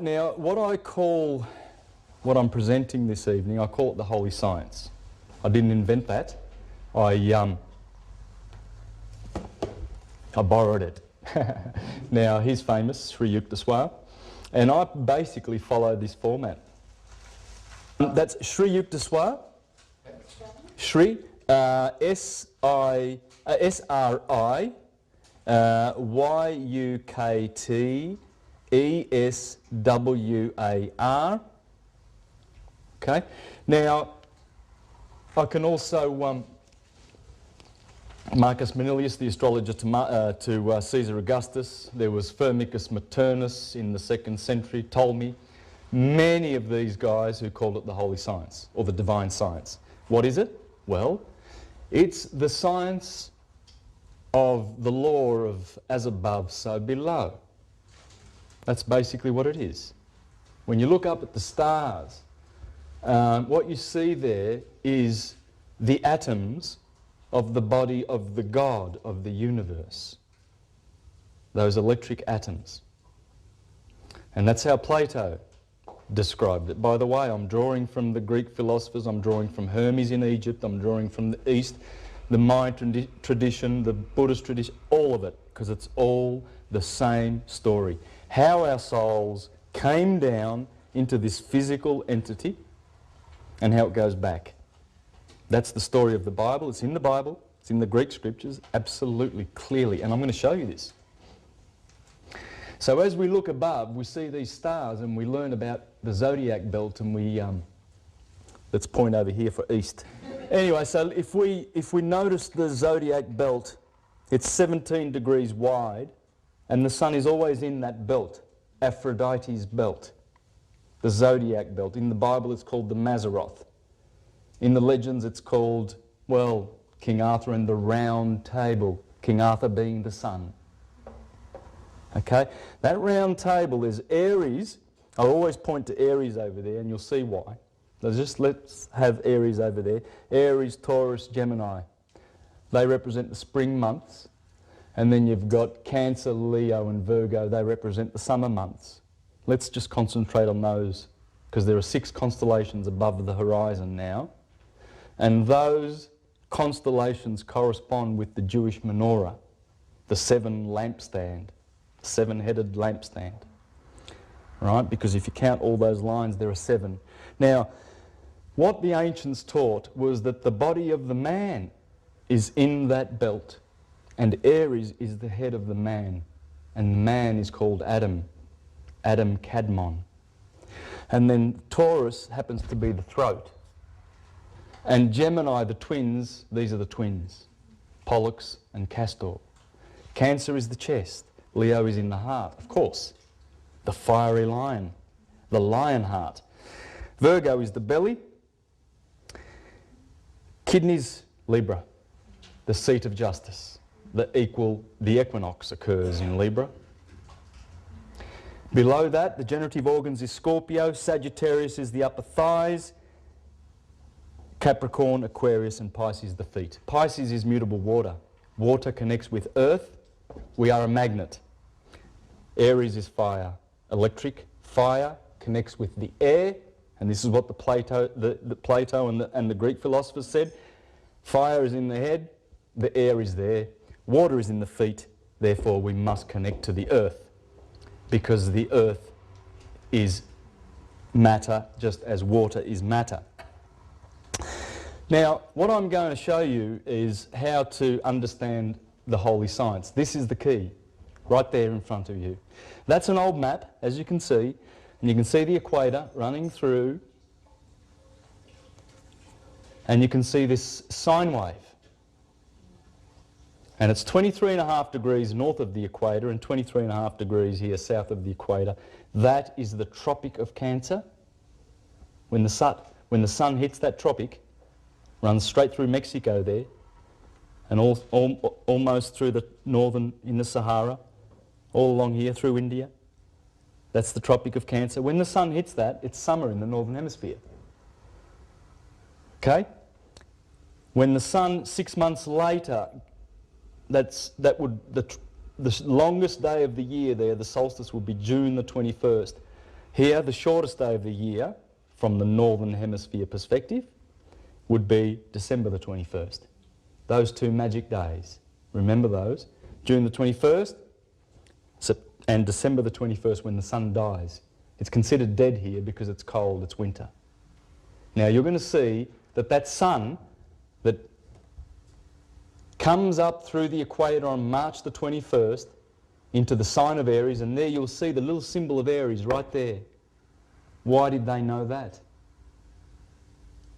now what I'm presenting this evening, I call it the holy science. I didn't invent that. I borrowed it. Now, he's famous, Sri Yukteswar, and I basically follow this format. That's Sri Yukteswar, Sri, S-I-Ryukteswar. Okay, now I can also, Marcus Manilius, the astrologer to Caesar Augustus, there was Firmicus Maternus in the 2nd century, Ptolemy, many of these guys who called it the holy science or the divine science. What is it? Well, it's the science of the law of as above, so below. That's basically what it is. When you look up at the stars, what you see there is the atoms of the body of the God of the universe. Those electric atoms. And that's how Plato described it. By the way, I'm drawing from the Greek philosophers, I'm drawing from Hermes in Egypt, I'm drawing from the East, the Mayan tradition, the Buddhist tradition, all of it, because it's all the same story. How our souls came down into this physical entity and how it goes back. That's the story of the Bible. It's in the Bible. It's in the Greek scriptures, absolutely clearly. And I'm going to show you this. So as we look above, we see these stars and we learn about the zodiac belt, and we, let's point over here for east. Anyway, so if we notice the zodiac belt, it's 17 degrees wide, and the sun is always in that belt, Aphrodite's belt, the zodiac belt. In the Bible it's called the Mazzaroth. In the legends it's called, well, King Arthur and the Round Table, King Arthur being the sun. Okay, that round table is Aries. I always point to Aries over there and you'll see why. Let's have Aries over there. Aries, Taurus, Gemini. They represent the spring months. And then you've got Cancer, Leo and Virgo. They represent the summer months. Let's just concentrate on those, because there are 6 constellations above the horizon now. And those constellations correspond with the Jewish menorah, the 7 lampstand, 7-headed lampstand. Right? Because if you count all those lines, there are 7. Now, what the ancients taught was that the body of the man is in that belt, and Aries is the head of the man, and the man is called Adam, Adam Kadmon. And then Taurus happens to be the throat. And Gemini, the twins, these are the twins, Pollux and Castor. Cancer is the chest, Leo is in the heart, of course, the fiery lion, the lion heart. Virgo is the belly, kidneys, Libra, the seat of justice. The equinox occurs in Libra. Below that, the generative organs is Scorpio, Sagittarius is the upper thighs, Capricorn, Aquarius and Pisces the feet. Pisces is mutable water. Water connects with earth. We are a magnet. Aries is fire, electric. Fire connects with the air, and this is what the Plato and the Greek philosophers said. Fire is in the head, the air is there. Water is in the feet, therefore we must connect to the earth, because the earth is matter just as water is matter. Now, what I'm going to show you is how to understand the holy science. This is the key, right there in front of you. That's an old map, as you can see, and you can see the equator running through, and you can see this sine wave. And it's 23.5 degrees north of the equator and 23.5 degrees here south of the equator. That is the Tropic of Cancer. When the sun hits that tropic, runs straight through Mexico there, and almost through the northern, in the Sahara, all along here through India. That's the Tropic of Cancer. When the sun hits that, it's summer in the northern hemisphere. Okay? When the sun, 6 months later, the longest day of the year there, the solstice would be June the 21st. Here, the shortest day of the year, from the Northern Hemisphere perspective, would be December the 21st. Those two magic days. Remember those? June the 21st and December the 21st when the sun dies. It's considered dead here because it's cold, it's winter. Now you're going to see that that sun that comes up through the equator on March the 21st into the sign of Aries, and there you'll see the little symbol of Aries right there. Why did they know that?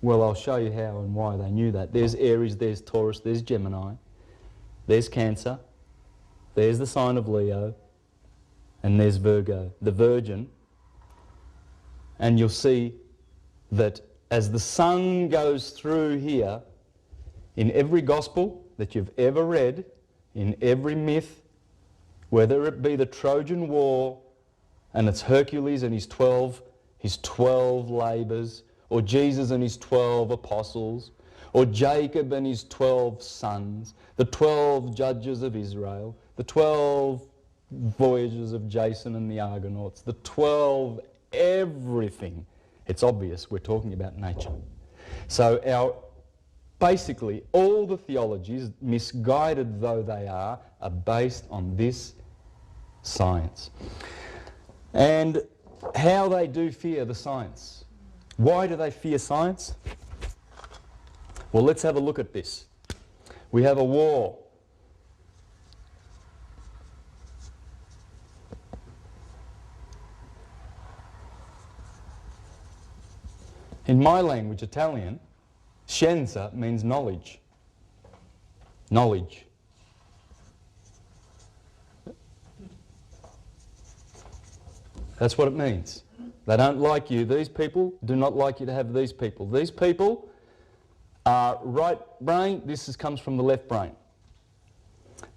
Well, I'll show you how and why they knew that. There's Aries, there's Taurus, there's Gemini, there's Cancer, there's the sign of Leo, and there's Virgo, the Virgin. And you'll see that as the sun goes through here, in every gospel that you've ever read, in every myth, whether it be the Trojan War and it's Hercules and his 12 labours, or Jesus and his 12 apostles, or Jacob and his 12 sons, the 12 judges of Israel, the 12 voyages of Jason and the Argonauts, the 12 everything. It's obvious we're talking about nature. So basically all the theologies, misguided though they are based on this science. And how they do fear the science. Why do they fear science? Well, let's have a look at this. We have a war. In my language, Italian, scienza means knowledge. Knowledge. That's what it means. They don't like you. These people do not like you to have these people. These people are right brain. This comes from the left brain.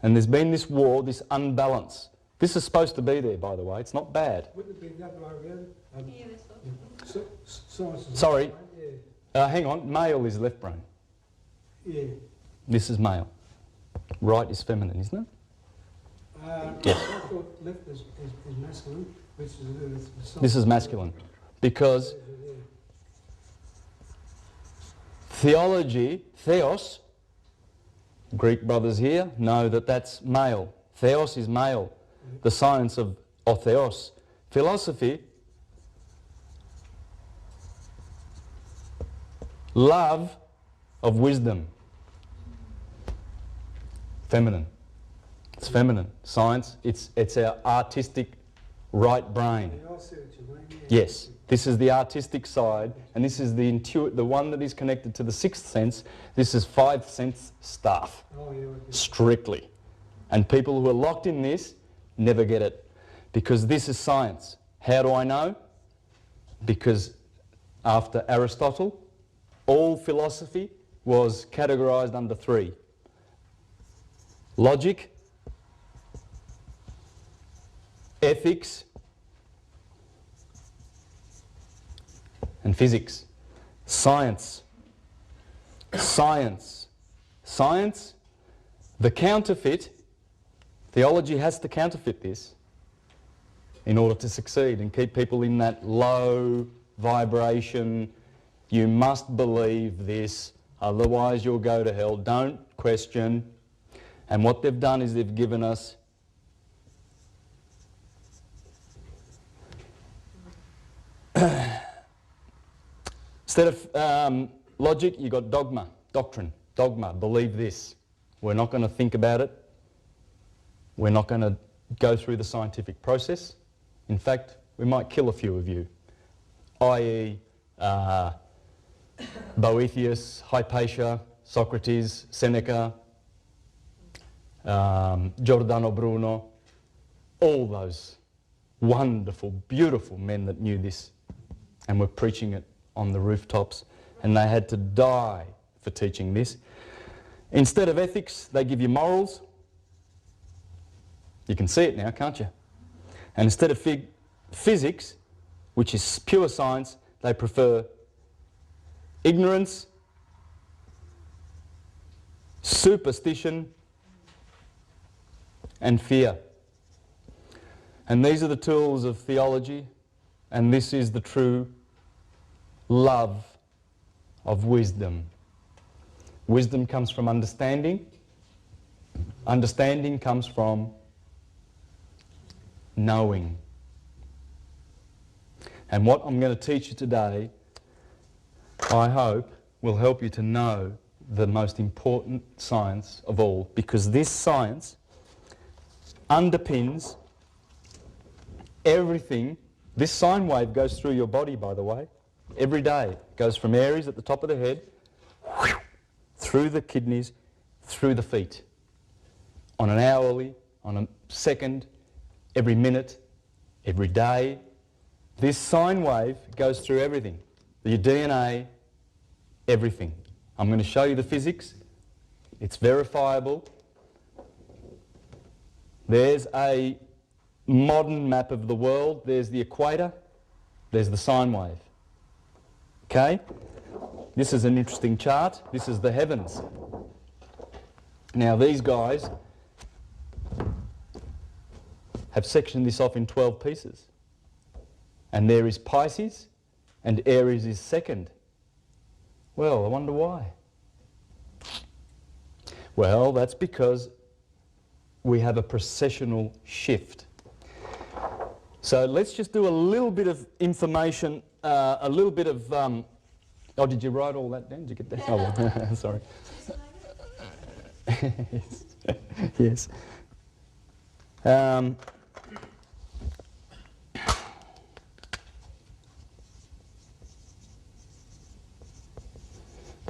And there's been this war, this unbalance. This is supposed to be there, by the way. It's not bad. Wouldn't it be the other way around? Sorry. Hang on. Male is left brain. Yeah. This is male. Right is feminine, isn't it? Yes. I thought left is masculine, which is This is masculine. Because theology, theos, Greek brothers here know that that's male. Theos is male. The science of theos. Philosophy, love of wisdom. Feminine. It's feminine. Science, it's our artistic right brain. Yes, this is the artistic side, and this is the one that is connected to the sixth sense. This is five sense stuff, strictly. And people who are locked in this never get it, because this is science. How do I know? Because after Aristotle, all philosophy was categorized under three: logic, ethics, and physics. Science. Science. Science, the counterfeit, theology has to counterfeit this in order to succeed and keep people in that low vibration. You must believe this, otherwise you'll go to hell. Don't question. And what they've done is they've given us instead of logic, you've got dogma, doctrine, dogma, believe this. We're not going to think about it. We're not going to go through the scientific process. In fact, we might kill a few of you, i.e. Boethius, Hypatia, Socrates, Seneca, Giordano Bruno, all those wonderful, beautiful men that knew this and were preaching it on the rooftops, and they had to die for teaching this. Instead of ethics, they give you morals. You can see it now, can't you? And instead of physics, which is pure science, they prefer ignorance, superstition, and fear. And these are the tools of theology, and this is the true love of wisdom. Wisdom comes from understanding. Understanding comes from knowing. And what I'm going to teach you today, I hope, will help you to know the most important science of all, because this science underpins everything. This sine wave goes through your body, by the way, every day. It goes from Aries at the top of the head, through the kidneys, through the feet, on an hourly, on a second, every minute, every day. This sine wave goes through everything, your DNA, everything. I'm going to show you the physics. It's verifiable. There's a modern map of the world. There's the equator. There's the sine wave. Okay? This is an interesting chart. This is the heavens. Now these guys have sectioned this off in 12 pieces. And there is Pisces, and Aries is second. Well, I wonder why. Well, that's because we have a processional shift. So let's just do a little bit of information, a little bit of... oh, did you write all that down? Did you get that? Oh, well, sorry. Yes.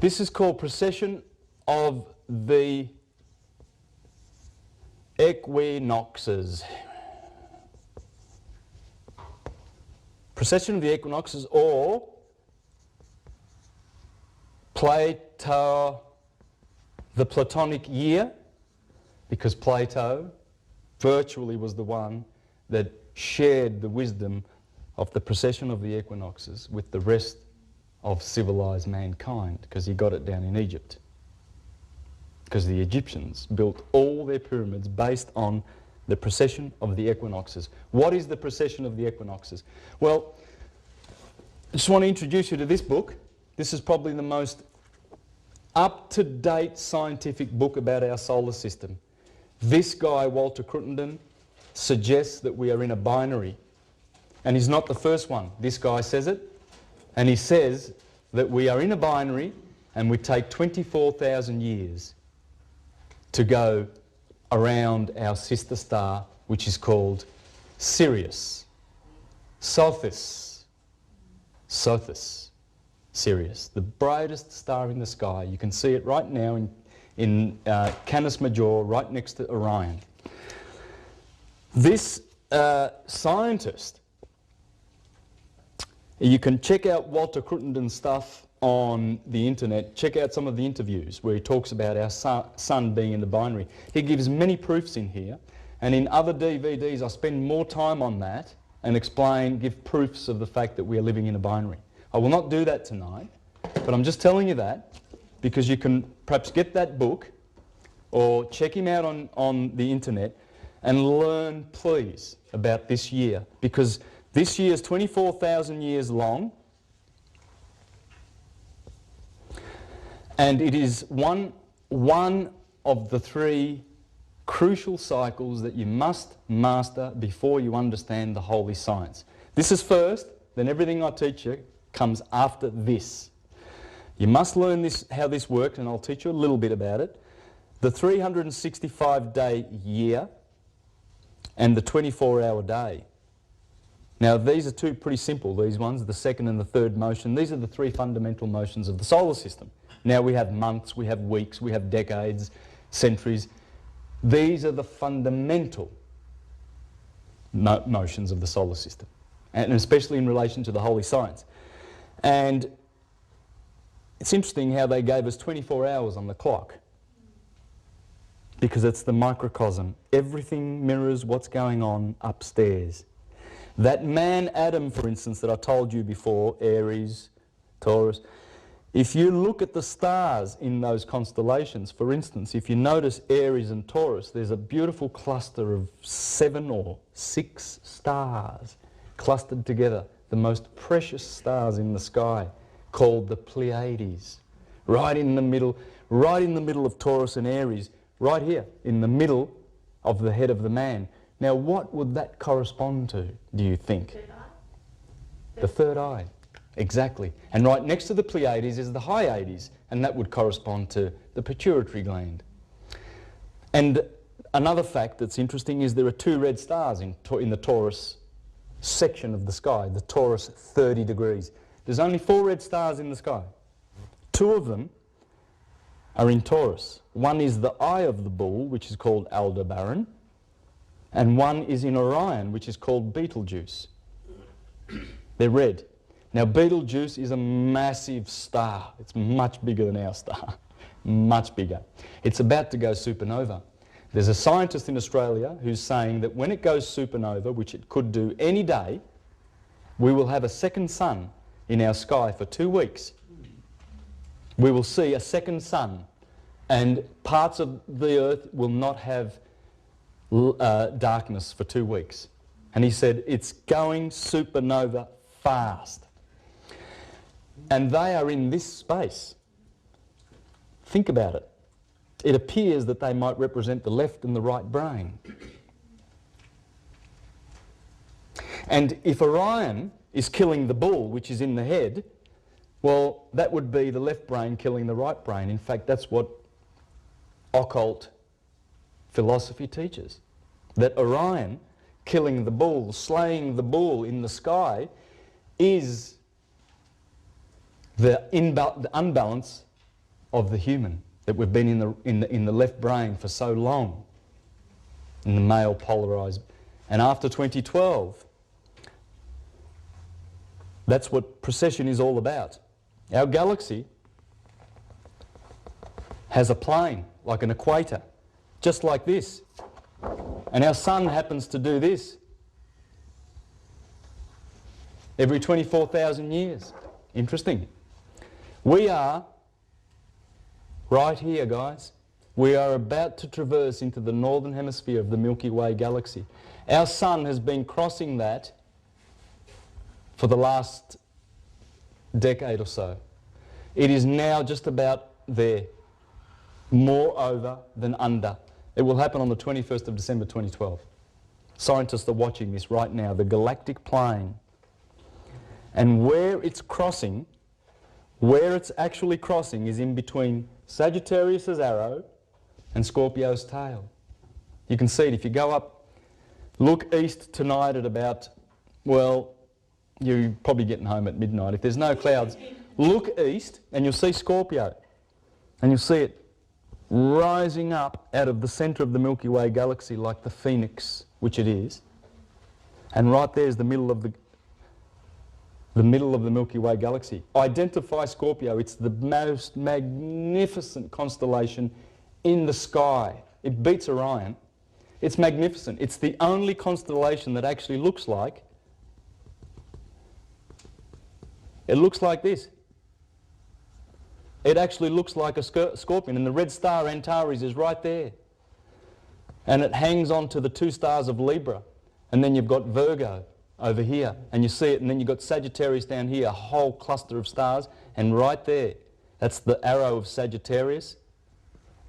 This is called Procession of the Equinoxes. Procession of the Equinoxes, or Plato, the Platonic year, because Plato virtually was the one that shared the wisdom of the procession of the equinoxes with the rest of civilized mankind, because he got it down in Egypt. Because the Egyptians built all their pyramids based on the procession of the equinoxes. What is the procession of the equinoxes? Well, I just want to introduce you to this book. This is probably the most up-to-date scientific book about our solar system. This guy, Walter Cruttenden, suggests that we are in a binary. And he's not the first one. This guy says it. And he says that we are in a binary and we take 24,000 years to go around our sister star, which is called Sirius. Sothis. Sirius, the brightest star in the sky. You can see it right now in Canis Major, right next to Orion. This scientist, you can check out Walter Cruttenden's stuff on the internet. Check out some of the interviews where he talks about our sun being in the binary. He gives many proofs in here, and in other DVDs I spend more time on that and give proofs of the fact that we are living in a binary. I will not do that tonight, but I'm just telling you that because you can perhaps get that book or check him out on the internet and learn, please, about this year, because this year is 24,000 years long, and it is one of the three crucial cycles that you must master before you understand the holy science. This is first, then everything I teach you comes after this. You must learn this, how this works, and I'll teach you a little bit about it. The 365-day year and the 24-hour day. Now these are two pretty simple, these ones, the second and the third motion. These are the three fundamental motions of the solar system. Now we have months, we have weeks, we have decades, centuries. These are the fundamental motions of the solar system, and especially in relation to the holy science. And it's interesting how they gave us 24 hours on the clock, because it's the microcosm. Everything mirrors what's going on upstairs. That man Adam, for instance, that I told you before, Aries, Taurus, if you look at the stars in those constellations, for instance, if you notice Aries and Taurus, there's a beautiful cluster of 7 or 6 stars clustered together. the most precious stars in the sky, called the Pleiades. Right in the middle of Taurus and Aries, right here, in the middle of the head of the man. Now, what would that correspond to, do you think? Third eye? The third eye, exactly. And right next to the Pleiades is the Hyades, and that would correspond to the pituitary gland. And another fact that's interesting is there are 2 red stars in the Taurus section of the sky, the Taurus 30 degrees. There's only 4 red stars in the sky. 2 of them are in Taurus. One is the eye of the bull, which is called Aldebaran, and one is in Orion, which is called Betelgeuse. They're red. Now, Betelgeuse is a massive star. It's much bigger than our star, much bigger. It's about to go supernova. There's a scientist in Australia who's saying that when it goes supernova, which it could do any day, we will have a second sun in our sky for 2 weeks. We will see a second sun, and parts of the earth will not have darkness for 2 weeks. And he said it's going supernova fast. And they are in this space. Think about it. It appears that they might represent the left and the right brain. And if Orion is killing the bull, which is in the head, well, that would be the left brain killing the right brain. In fact, that's what occult philosophy teaches. That Orion killing the bull, slaying the bull in the sky, is the unbalance of the human, that we've been in the left brain for so long, in the male polarised. And after 2012, that's what Procession is all about. Our galaxy has a plane, like an equator, just like this. And our sun happens to do this every 24,000 years. Interesting. We are right here, guys. We are about to traverse into the northern hemisphere of the Milky Way galaxy. Our sun has been crossing that for the last decade or so. It is now just about there, more over than under. It will happen on the 21st of December 2012. Scientists are watching this right now, the galactic plane. And where it's crossing, where it's actually crossing is in between Sagittarius's arrow and Scorpio's tail. You can see it if you go up, look east tonight at about, well, you're probably getting home at midnight. If there's no clouds, look east and you'll see Scorpio. And you'll see it rising up out of the centre of the Milky Way galaxy like the phoenix, which it is. And right there is the middle of the Milky Way galaxy. Identify Scorpio. It's the most magnificent constellation in the sky. It beats Orion. It's magnificent. It's the only constellation that actually looks like, it looks like this. It actually looks like a scorpion, and the red star Antares is right there. And it hangs on to the 2 stars of Libra, and then you've got Virgo over here, and you see it, and then you've got Sagittarius down here, a whole cluster of stars, and right there, that's the arrow of Sagittarius.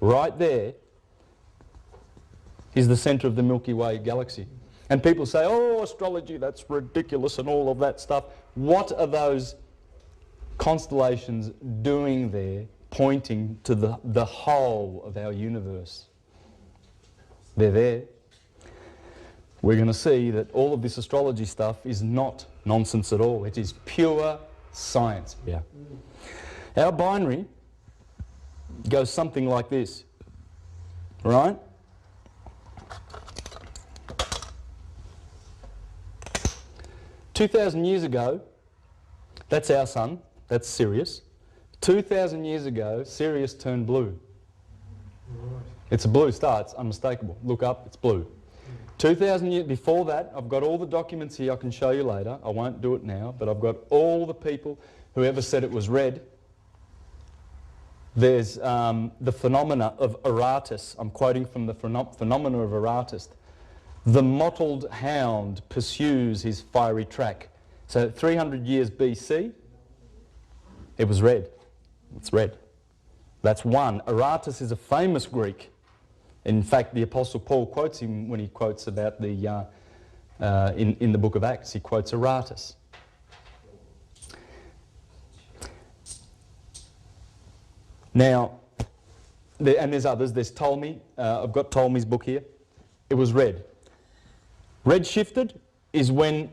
Right there is the centre of the Milky Way galaxy. And people say, oh, astrology, that's ridiculous and all of that stuff. What are those constellations doing there, pointing to the whole of our universe? They're there. We're going to see that all of this astrology stuff is not nonsense at all. It is pure science. Yeah. Our binary goes something like this, right? "2,000 years ago, that's our sun, that's Sirius. 2,000 years ago, Sirius turned blue. Right. It's a blue star, it's unmistakable. Look up, it's blue. 2,000 years before that, I've got all the documents here I can show you later. I won't do it now, but I've got all the people who ever said it was red. There's the phenomena of Aratus. I'm quoting from the phenomena of Aratus. The mottled hound pursues his fiery track, So 300 years BC, it was red. It's red. That's one. Aratus is a famous Greek. In fact, the Apostle Paul quotes him when he quotes about the, in the book of Acts, he quotes Aratus. Now, and there's others. There's Ptolemy. I've got Ptolemy's book here. It was red. Red shifted is when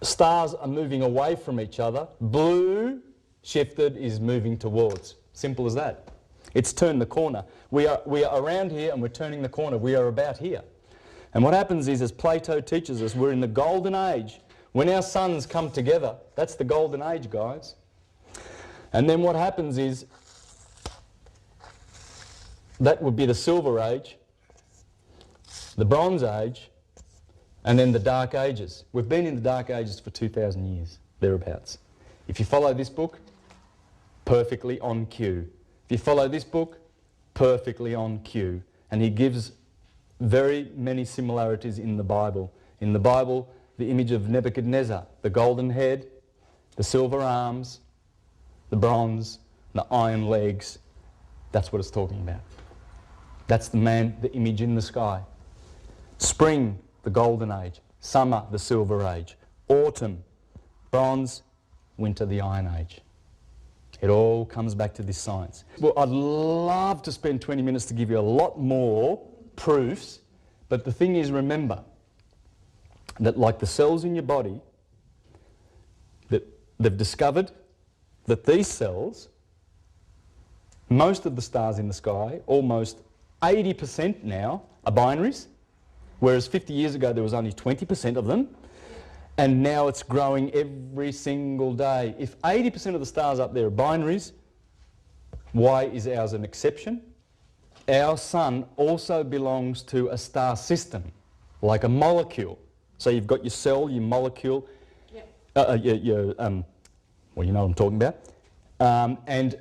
stars are moving away from each other. Blue shifted is moving towards. Simple as that. It's turned the corner. We are around here and we're turning the corner. We are about here. And what happens is, as Plato teaches us, we're in the golden age. When our suns come together, that's the golden age, guys. And then what happens is, that would be the Silver Age, the Bronze Age, and then the Dark Ages. We've been in the Dark Ages for 2,000 years, thereabouts. If you follow this book, perfectly on cue. If you follow this book, perfectly on cue. And he gives very many similarities in the Bible. In the Bible, the image of Nebuchadnezzar, the golden head, the silver arms, the bronze, the iron legs, that's what it's talking about. That's the man, the image in the sky. Spring, the golden age. Summer, the silver age. Autumn, bronze. Winter, the iron age. It all comes back to this science. Well, I'd love to spend 20 minutes to give you a lot more proofs, but the thing is, remember that like the cells in your body, that they've discovered that these cells, most of the stars in the sky, almost 80% now, are binaries, whereas 50 years ago there was only 20% of them, and now it's growing every single day. If 80% of the stars up there are binaries, why is ours an exception? Our sun also belongs to a star system, like a molecule. So you've got your cell, your molecule, well, you know what I'm talking about. And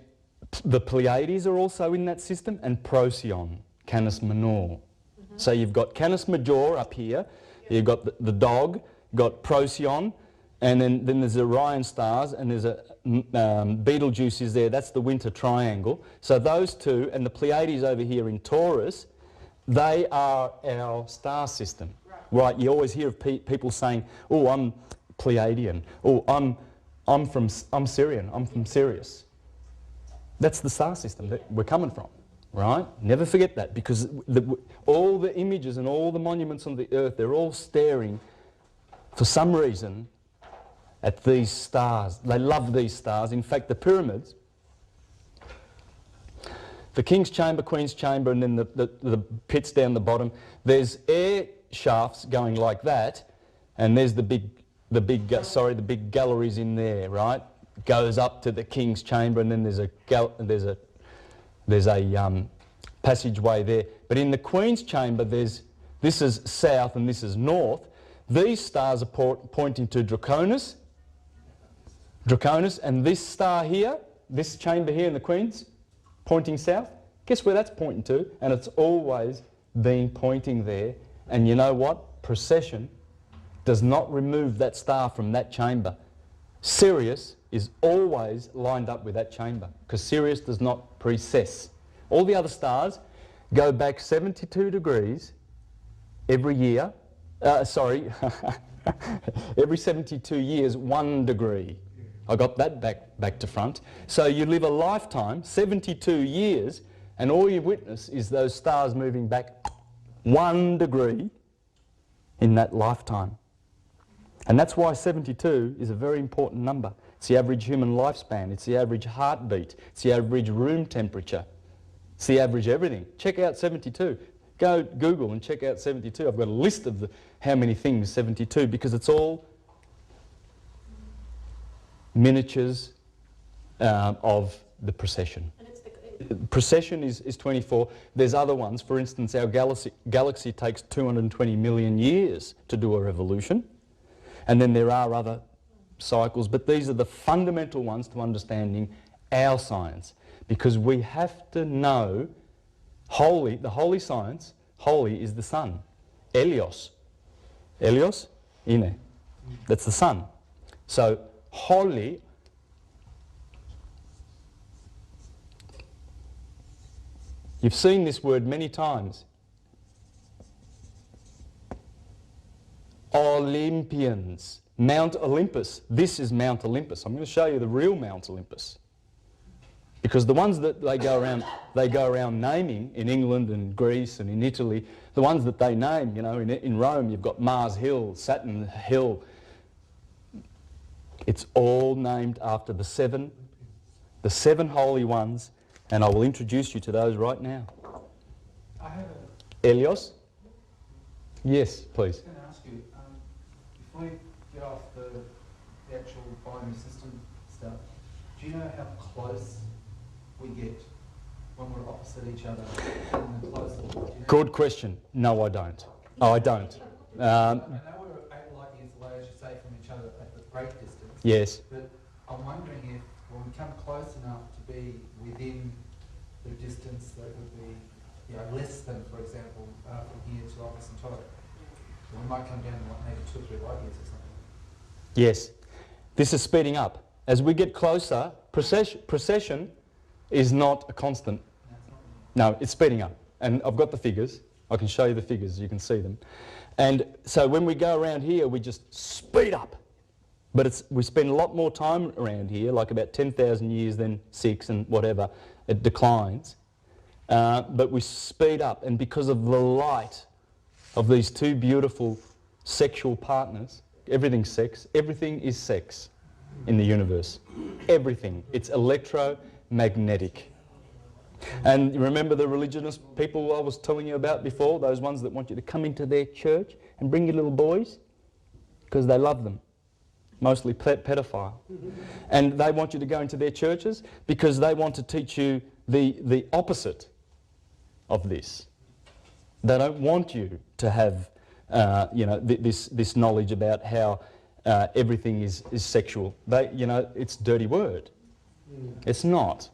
the Pleiades are also in that system, and Procession, Canis Minor. So you've got Canis Major up here, you've got the dog, got Procession, and then there's Orion stars, and there's a Betelgeuse is there, that's the winter triangle. So those two, and the Pleiades over here in Taurus, they are our star system. Right, you always hear of people saying, oh, I'm Pleiadian, oh, I'm Syrian, I'm from Sirius. That's the star system that we're coming from, right? Never forget that, because all the images and all the monuments on the earth, they're all staring, for some reason, at these stars. They love these stars. In fact, the pyramids, the king's chamber, queen's chamber, and then the pits down the bottom, there's air shafts going like that, and there's the big galleries in there, right? Goes up to the king's chamber, and then there's a passageway there. But in the queen's chamber, this is south and this is north. These stars are pointing to Draconis, and this star here, this chamber here in the queen's, pointing south. Guess where that's pointing to? And it's always been pointing there. And you know what? Procession does not remove that star from that chamber. Sirius is always lined up with that chamber, because Sirius does not precess. All the other stars go back 72 degrees every year. Every 72 years, 1 degree. I got that back to front. So you live a lifetime, 72 years, and all you witness is those stars moving back 1 degree in that lifetime. And that's why 72 is a very important number. It's the average human lifespan. It's the average heartbeat. It's the average room temperature. It's the average everything. Check out 72. Go Google and check out 72. I've got a list of how many things 72, because it's all miniatures of the procession. Procession is 24. There's other ones. For instance, our galaxy takes 220 million years to do a revolution. And then there are other cycles, but these are the fundamental ones to understanding our science, because we have to know the holy science. Holy is the sun. Helios. Helios, ine. That's the sun. So holy, you've seen this word many times. Olympians, Mount Olympus. This is Mount Olympus. I'm going to show you the real Mount Olympus. Because the ones that they go around naming in England and Greece and in Italy, the ones that they name, you know, in Rome you've got Mars Hill, Saturn Hill. It's all named after the seven holy ones, and I will introduce you to those right now. I have Helios? Yes, please. going to ask you, if we get off the actual binary system stuff, do you know how close we get when we're opposite each other and the closer? Do you know? Good question. No, I don't. Oh, I don't. I know we're 8 light years away, I should say, from each other at the great distance. Yes. But I'm wondering if when we come close enough to be within the distance that would be, you know, less than, for example, from here to Office and Todd, we might come down to like maybe 2 or 3 light years or something. Yes. This is speeding up. As we get closer, procession is not a constant. No, it's not. No, it's speeding up. And I've got the figures. I can show you the figures. You can see them. And so when we go around here, we just speed up. But we spend a lot more time around here, like about 10,000 years, then 6 and whatever. It declines. But we speed up. And because of the light of these two beautiful sexual partners, everything's sex. Everything is sex in the universe. Everything. It's electromagnetic. And you remember the religionist people I was telling you about before, those ones that want you to come into their church and bring your little boys? Because they love them. Mostly pedophile. And they want you to go into their churches because they want to teach you the opposite of this. They don't want you to have you know, this knowledge about how everything is sexual. You know, it's a dirty word. It's not.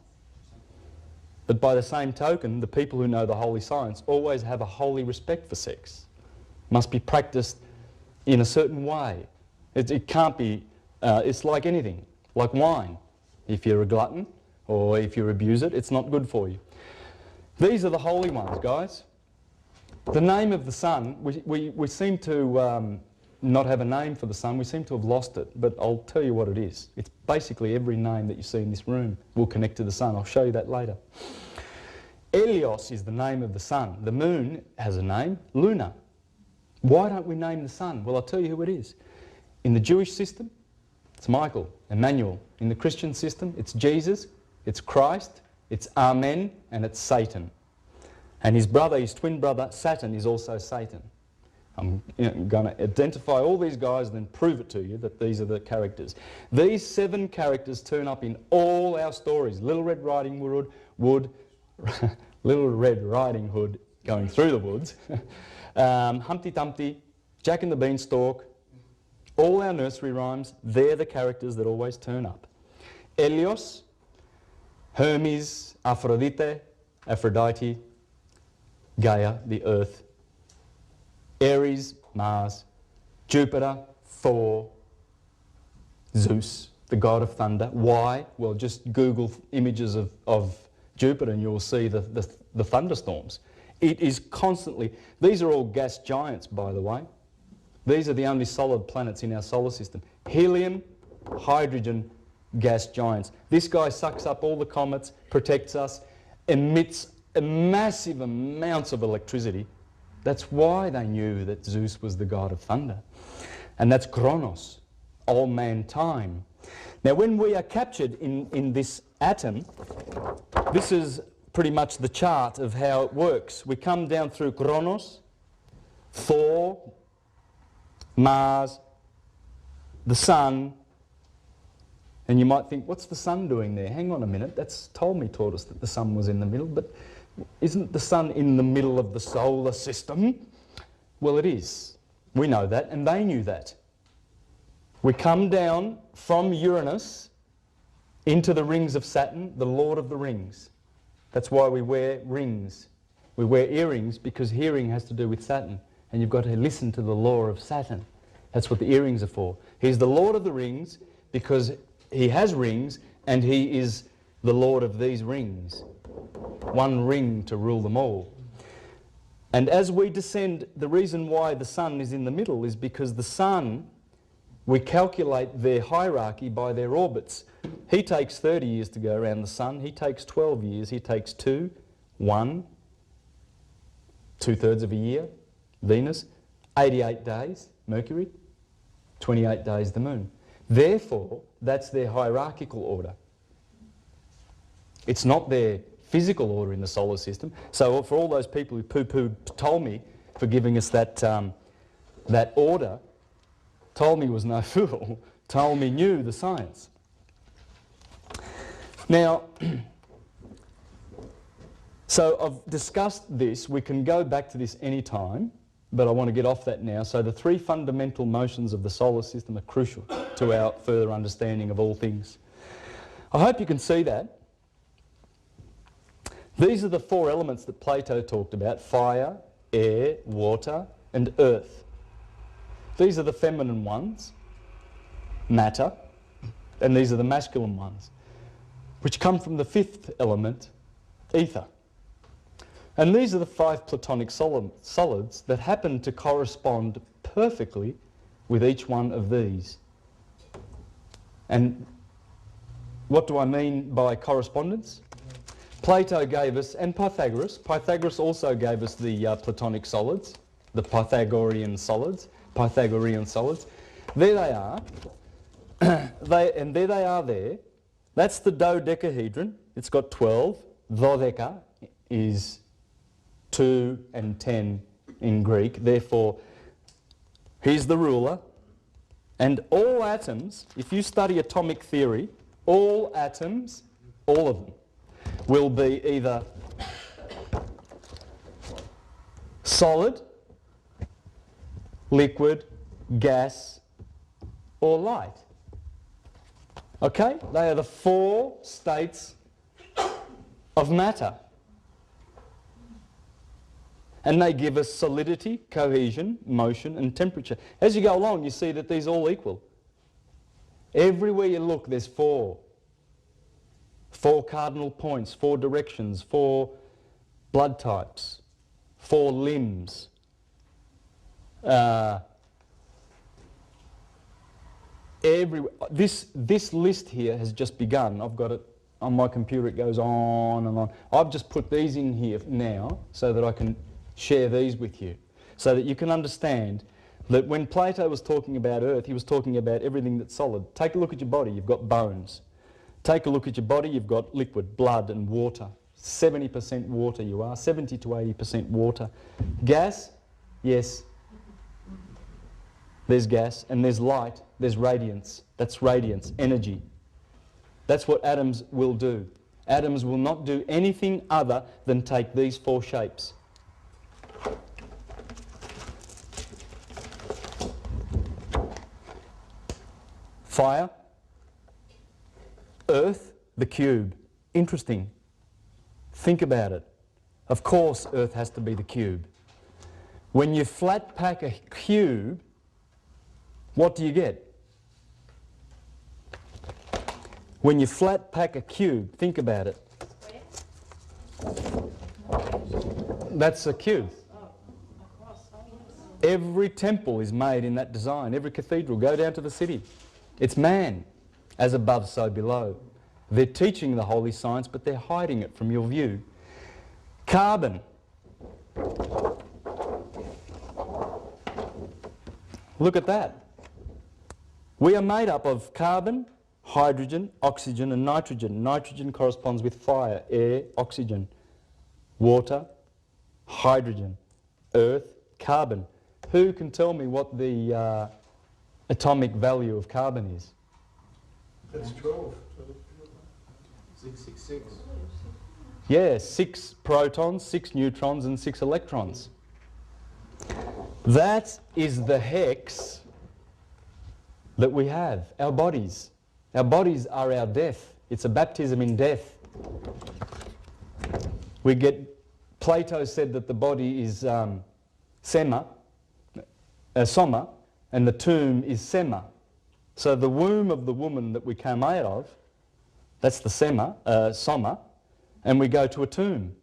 But by the same token, the people who know the holy science always have a holy respect for sex. Must be practiced in a certain way. It can't be, it's like anything, like wine. If you're a glutton or if you abuse it, it's not good for you. These are the holy ones, guys. The name of the sun, we seem to not have a name for the sun. We seem to have lost it, but I'll tell you what it is. It's basically every name that you see in this room will connect to the sun. I'll show you that later. Helios is the name of the sun. The moon has a name, Luna. Why don't we name the sun? Well, I'll tell you who it is. In the Jewish system, it's Michael, Emmanuel. In the Christian system, it's Jesus, it's Christ, it's Amen, and it's Satan. And his brother, his twin brother, Saturn, is also Satan. I'm going to identify all these guys and then prove it to you that these are the characters. These 7 characters turn up in all our stories. Little Red Riding Hood, Little Red Riding Hood going through the woods, Humpty Dumpty, Jack and the Beanstalk, all our nursery rhymes, they're the characters that always turn up. Helios, Hermes, Aphrodite, Gaia, the earth, Aries, Mars, Jupiter, Thor, Zeus, the god of thunder. Why? Well, just Google images of Jupiter and you'll see the thunderstorms. It is constantly, these are all gas giants, by the way. These are the only solid planets in our solar system. Helium, hydrogen, gas giants. This guy sucks up all the comets, protects us, emits massive amounts of electricity. That's why they knew that Zeus was the god of thunder. And that's Kronos, old man time. Now when we are captured in this atom, this is pretty much the chart of how it works. We come down through Kronos, Thor, Mars, the sun, and you might think, what's the sun doing there? Hang on a minute, that's taught us that the sun was in the middle, but isn't the sun in the middle of the solar system? Well, it is. We know that, and they knew that. We come down from Uranus into the rings of Saturn, the Lord of the Rings. That's why we wear rings. We wear earrings because hearing has to do with Saturn. And you've got to listen to the law of Saturn. That's what the earrings are for. He's the Lord of the rings because he has rings and he is the Lord of these rings. One ring to rule them all. And as we descend, the reason why the sun is in the middle is because the sun, we calculate their hierarchy by their orbits. He takes 30 years to go around the sun. He takes 12 years. He takes 2, 1, 2/3 of a year, Venus, 88 days, Mercury, 28 days, the moon. Therefore, that's their hierarchical order. It's not their physical order in the solar system. So for all those people who poo-pooed Ptolemy for giving us that, that order, Ptolemy was no fool. Ptolemy knew the science. Now, so I've discussed this. We can go back to this any time, but I want to get off that now. So the 3 fundamental motions of the solar system are crucial to our further understanding of all things. I hope you can see that. These are the 4 elements that Plato talked about: fire, air, water, and earth. These are the feminine ones, matter, and these are the masculine ones, which come from the 5th element, ether. And these are the 5 Platonic solids that happen to correspond perfectly with each one of these. And what do I mean by correspondence? Plato gave us, and Pythagoras also gave us the Platonic solids, the Pythagorean solids. There they are. And there they are there. That's the dodecahedron. It's got 12. Dodeka is 2 and 10 in Greek. Therefore, he's the ruler. And all atoms, if you study atomic theory, all atoms, all of them, will be either solid, liquid, gas, or light. Okay? They are the 4 states of matter. And they give us solidity, cohesion, motion, and temperature. As you go along, you see that these all equal. Everywhere you look, there's 4. 4 cardinal points, 4 directions, 4 blood types, 4 limbs. This list here has just begun. I've got it on my computer. It goes on and on. I've just put these in here now so that I can share these with you, so that you can understand that when Plato was talking about Earth, he was talking about everything that's solid. Take a look at your body. You've got bones. Take a look at your body. You've got liquid, blood and water. 70% water you are, 70 to 80% water. Gas, yes. There's gas, and there's light, there's radiance. That's radiance, energy. That's what atoms will do. Atoms will not do anything other than take these 4 shapes. Fire, earth, the cube. Interesting. Think about it. Of course, earth has to be the cube. When you flat pack a cube, what do you get? When you flat pack a cube, think about it. That's a cube. Every temple is made in that design. Every cathedral. Go down to the city. It's man, as above, so below. They're teaching the holy science, but they're hiding it from your view. Carbon. Look at that. We are made up of carbon, hydrogen, oxygen and nitrogen. Nitrogen corresponds with fire, air, oxygen, water, hydrogen, earth, carbon. Who can tell me what the atomic value of carbon is? That's 12. 666. Yeah, 6 protons, 6 neutrons and 6 electrons. That is the hex that we have, our bodies. Our bodies are our death. It's a baptism in death. Plato said that the body is soma, and the tomb is Sema. So the womb of the woman that we came out of, that's the Soma, and we go to a tomb.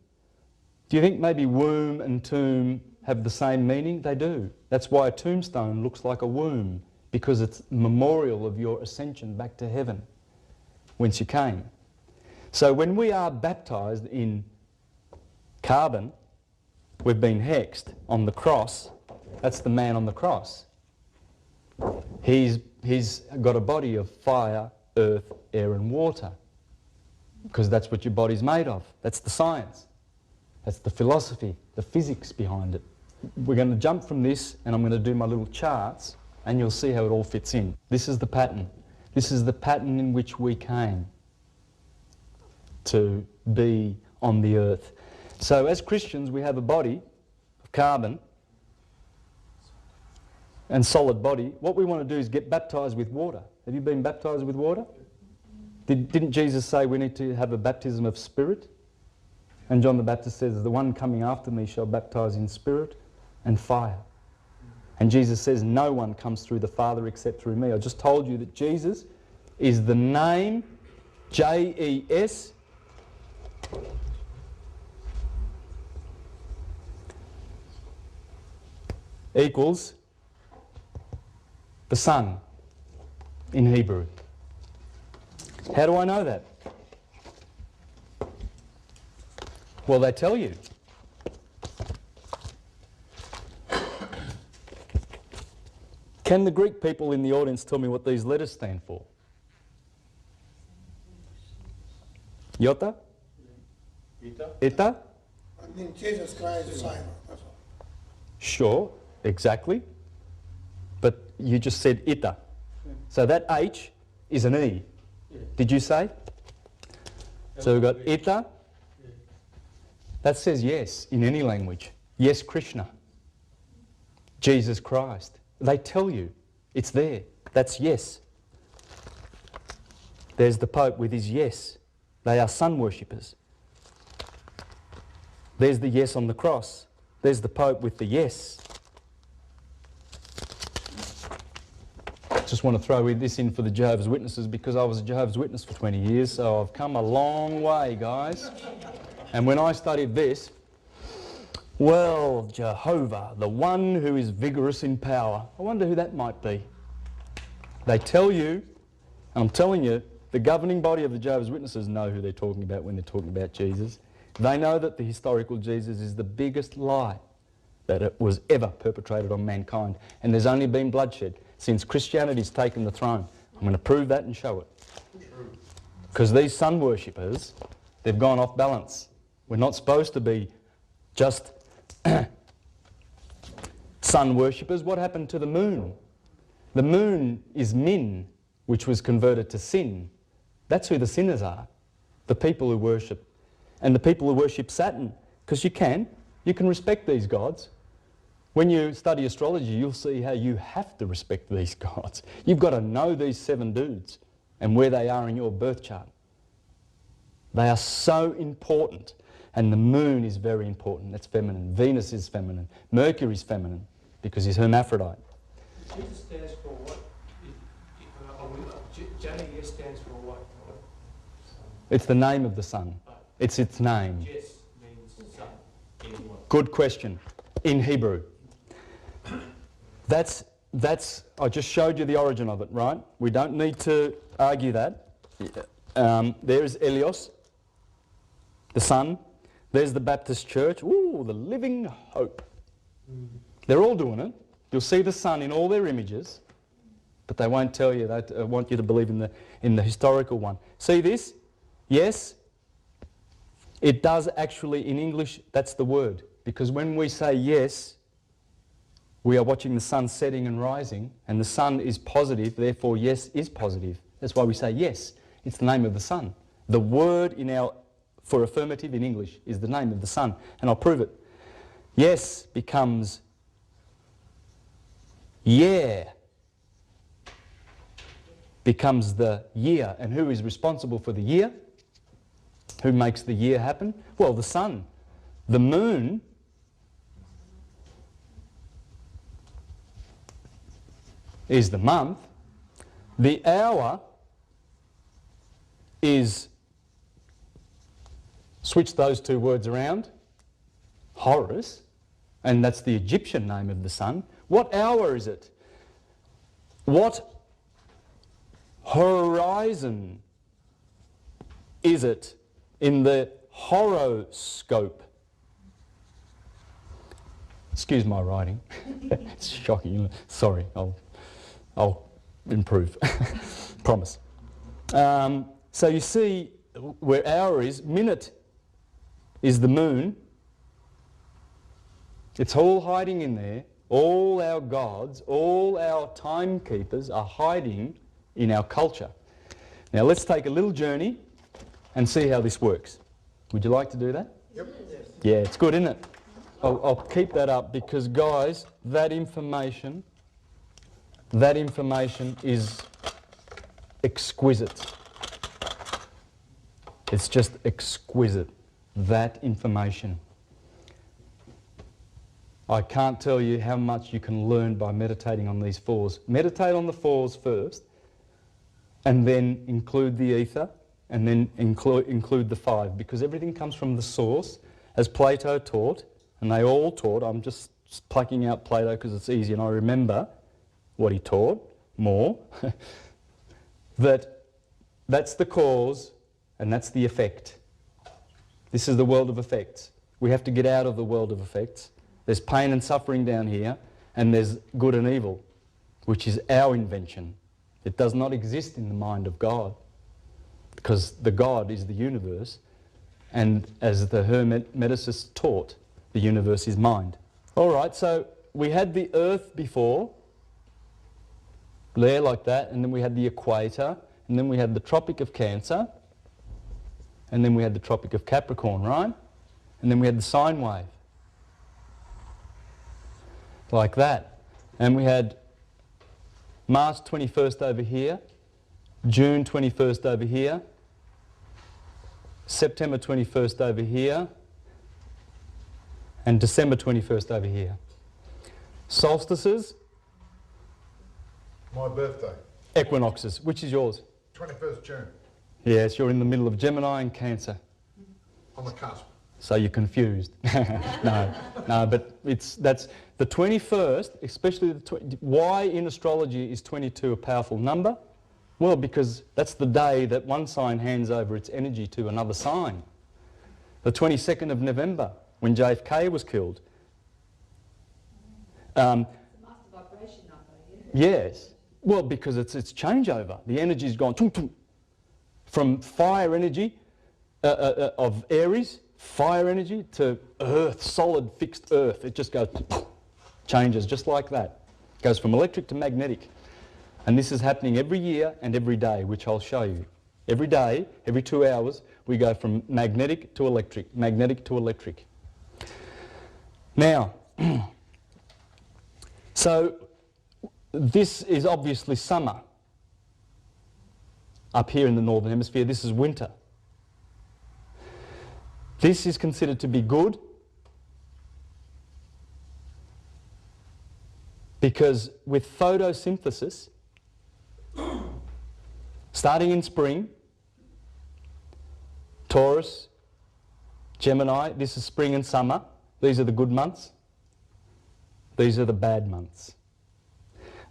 Do you think maybe womb and tomb have the same meaning? They do. That's why a tombstone looks like a womb, because it's memorial of your ascension back to heaven, whence you came. So when we are baptised in carbon, we've been hexed on the cross. That's the man on the cross. He's got a body of fire, earth, air and water, because that's what your body's made of. That's the science. That's the philosophy, the physics behind it. We're going to jump from this, and I'm going to do my little charts, and you'll see how it all fits in. This is the pattern. This is the pattern in which we came to be on the earth. So as Christians, we have a body of carbon and solid body. What we want to do is get baptised with water. Have you been baptised with water? Didn't Jesus say we need to have a baptism of spirit? And John the Baptist says, the one coming after me shall baptise in spirit and fire. And Jesus says, no one comes through the Father except through me. I just told you that Jesus is the name, J-E-S, equals the Son in Hebrew. How do I know that? Well, they tell you. Can the Greek people in the audience tell me what these letters stand for? Iota? Eta? I mean, Jesus Christ is Simon. That's all. Sure, exactly. But you just said Ita. So that H is an E. Did you say? So we've got Ita. That says yes in any language. Yes, Krishna. Jesus Christ. They tell you. It's there. That's yes. There's the Pope with his yes. They are sun worshippers. There's the yes on the cross. There's the Pope with the yes. Just want to throw this in for the Jehovah's Witnesses, because I was a Jehovah's Witness for 20 years, so I've come a long way, guys. And when I studied this, well, Jehovah, the one who is vigorous in power. I wonder who that might be. They tell you, and I'm telling you, the governing body of the Jehovah's Witnesses know who they're talking about when they're talking about Jesus. They know that the historical Jesus is the biggest lie that it was ever perpetrated on mankind. And there's only been bloodshed since Christianity's taken the throne. I'm going to prove that and show it. Because these sun worshippers, they've gone off balance. We're not supposed to be just sun worshippers. What happened to the moon? The moon is Min, which was converted to sin. That's who the sinners are, the people who worship. And the people who worship Saturn, because you can respect these gods. When you study astrology, you'll see how you have to respect these gods. You've got to know these 7 dudes and where they are in your birth chart. They are so important. And the moon is very important. That's feminine. Venus is feminine. Mercury is feminine because he's hermaphrodite. Jesus stands for what? JES stands for what? It's the name of the sun. It's its name. JES means sun. In what? Good question. In Hebrew. That's, I just showed you the origin of it, right? We don't need to argue that. There's Elios, the sun. There's the Baptist Church. Ooh, the living hope. They're all doing it. You'll see the sun in all their images, but they won't tell you. They want you to believe in the historical one. See this? Yes. It does actually, in English, that's the word. Because when we say yes, we are watching the sun setting and rising, and the sun is positive, therefore yes is positive. That's why we say yes. It's the name of the sun. The word for affirmative in English is the name of the sun, and I'll prove it. Yes becomes yeah, becomes the year. And who is responsible for the year? Who makes the year happen? Well, the sun. The moon is the month. The hour is, switch those two words around, Horus, and that's the Egyptian name of the sun. What hour is it? What horizon is it in the horoscope? Excuse my writing. It's shocking. Sorry, I'll improve. Promise. So you see where hour is, minute is the moon. It's all hiding in there. All our gods, all our timekeepers are hiding in our culture. Now let's take a little journey and see how this works. Would you like to do that? Yep. Yeah, it's good, isn't it? I'll keep that up because, guys, that information is exquisite. It's just exquisite, that information. I can't tell you how much you can learn by meditating on these fours. Meditate on the fours first, and then include the ether, and then include the five, because everything comes from the source, as Plato taught, and they all taught. I'm just plucking out Plato because it's easy and I remember what he taught more. That's the cause and that's the effect. This is the world of effects. We have to get out of the world of effects. There's pain and suffering down here, and there's good and evil, which is our invention. It does not exist in the mind of God, because the God is the universe, and as the Hermeticists taught, the universe is mind. All right, so we had the Earth before, there like that, and then we had the equator, and then we had the Tropic of Cancer, and then we had the Tropic of Capricorn, right? And then we had the sine wave. Like that. And we had March 21st over here, June 21st over here, September 21st over here, and December 21st over here. Solstices. My birthday, Equinoxes. Which is yours? 21st June, Yes, you're in the middle of Gemini and Cancer. on the cusp. So you're confused. No, but that's the 21st, especially why in astrology is 22 a powerful number? Well, because that's the day that one sign hands over its energy to another sign. The 22nd of November, when JFK was killed. Master vibration number, yeah. Yes. Well, because it's changeover. The energy's gone from fire energy of Aries, fire energy, to earth, solid, fixed earth. It just goes, changes just like that. Goes from electric to magnetic. And this is happening every year and every day, which I'll show you. Every day, every 2 hours, we go from magnetic to electric, magnetic to electric. Now, so this is obviously summer. Up here in the northern hemisphere, this is winter. This is considered to be good because with photosynthesis, starting in spring, Taurus, Gemini, this is spring and summer. These are the good months. These are the bad months.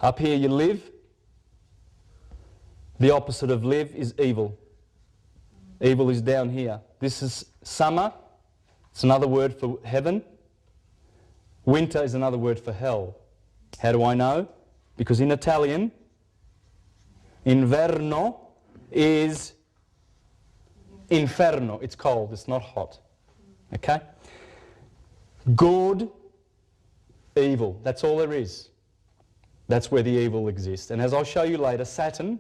Up here you live. The opposite of live is evil. Evil is down here. This is summer. It's another word for heaven. Winter is another word for hell. How do I know? Because in Italian, inverno is inferno. It's cold, it's not hot. Okay? Good, evil. That's all there is. That's where the evil exists. And as I'll show you later, Saturn,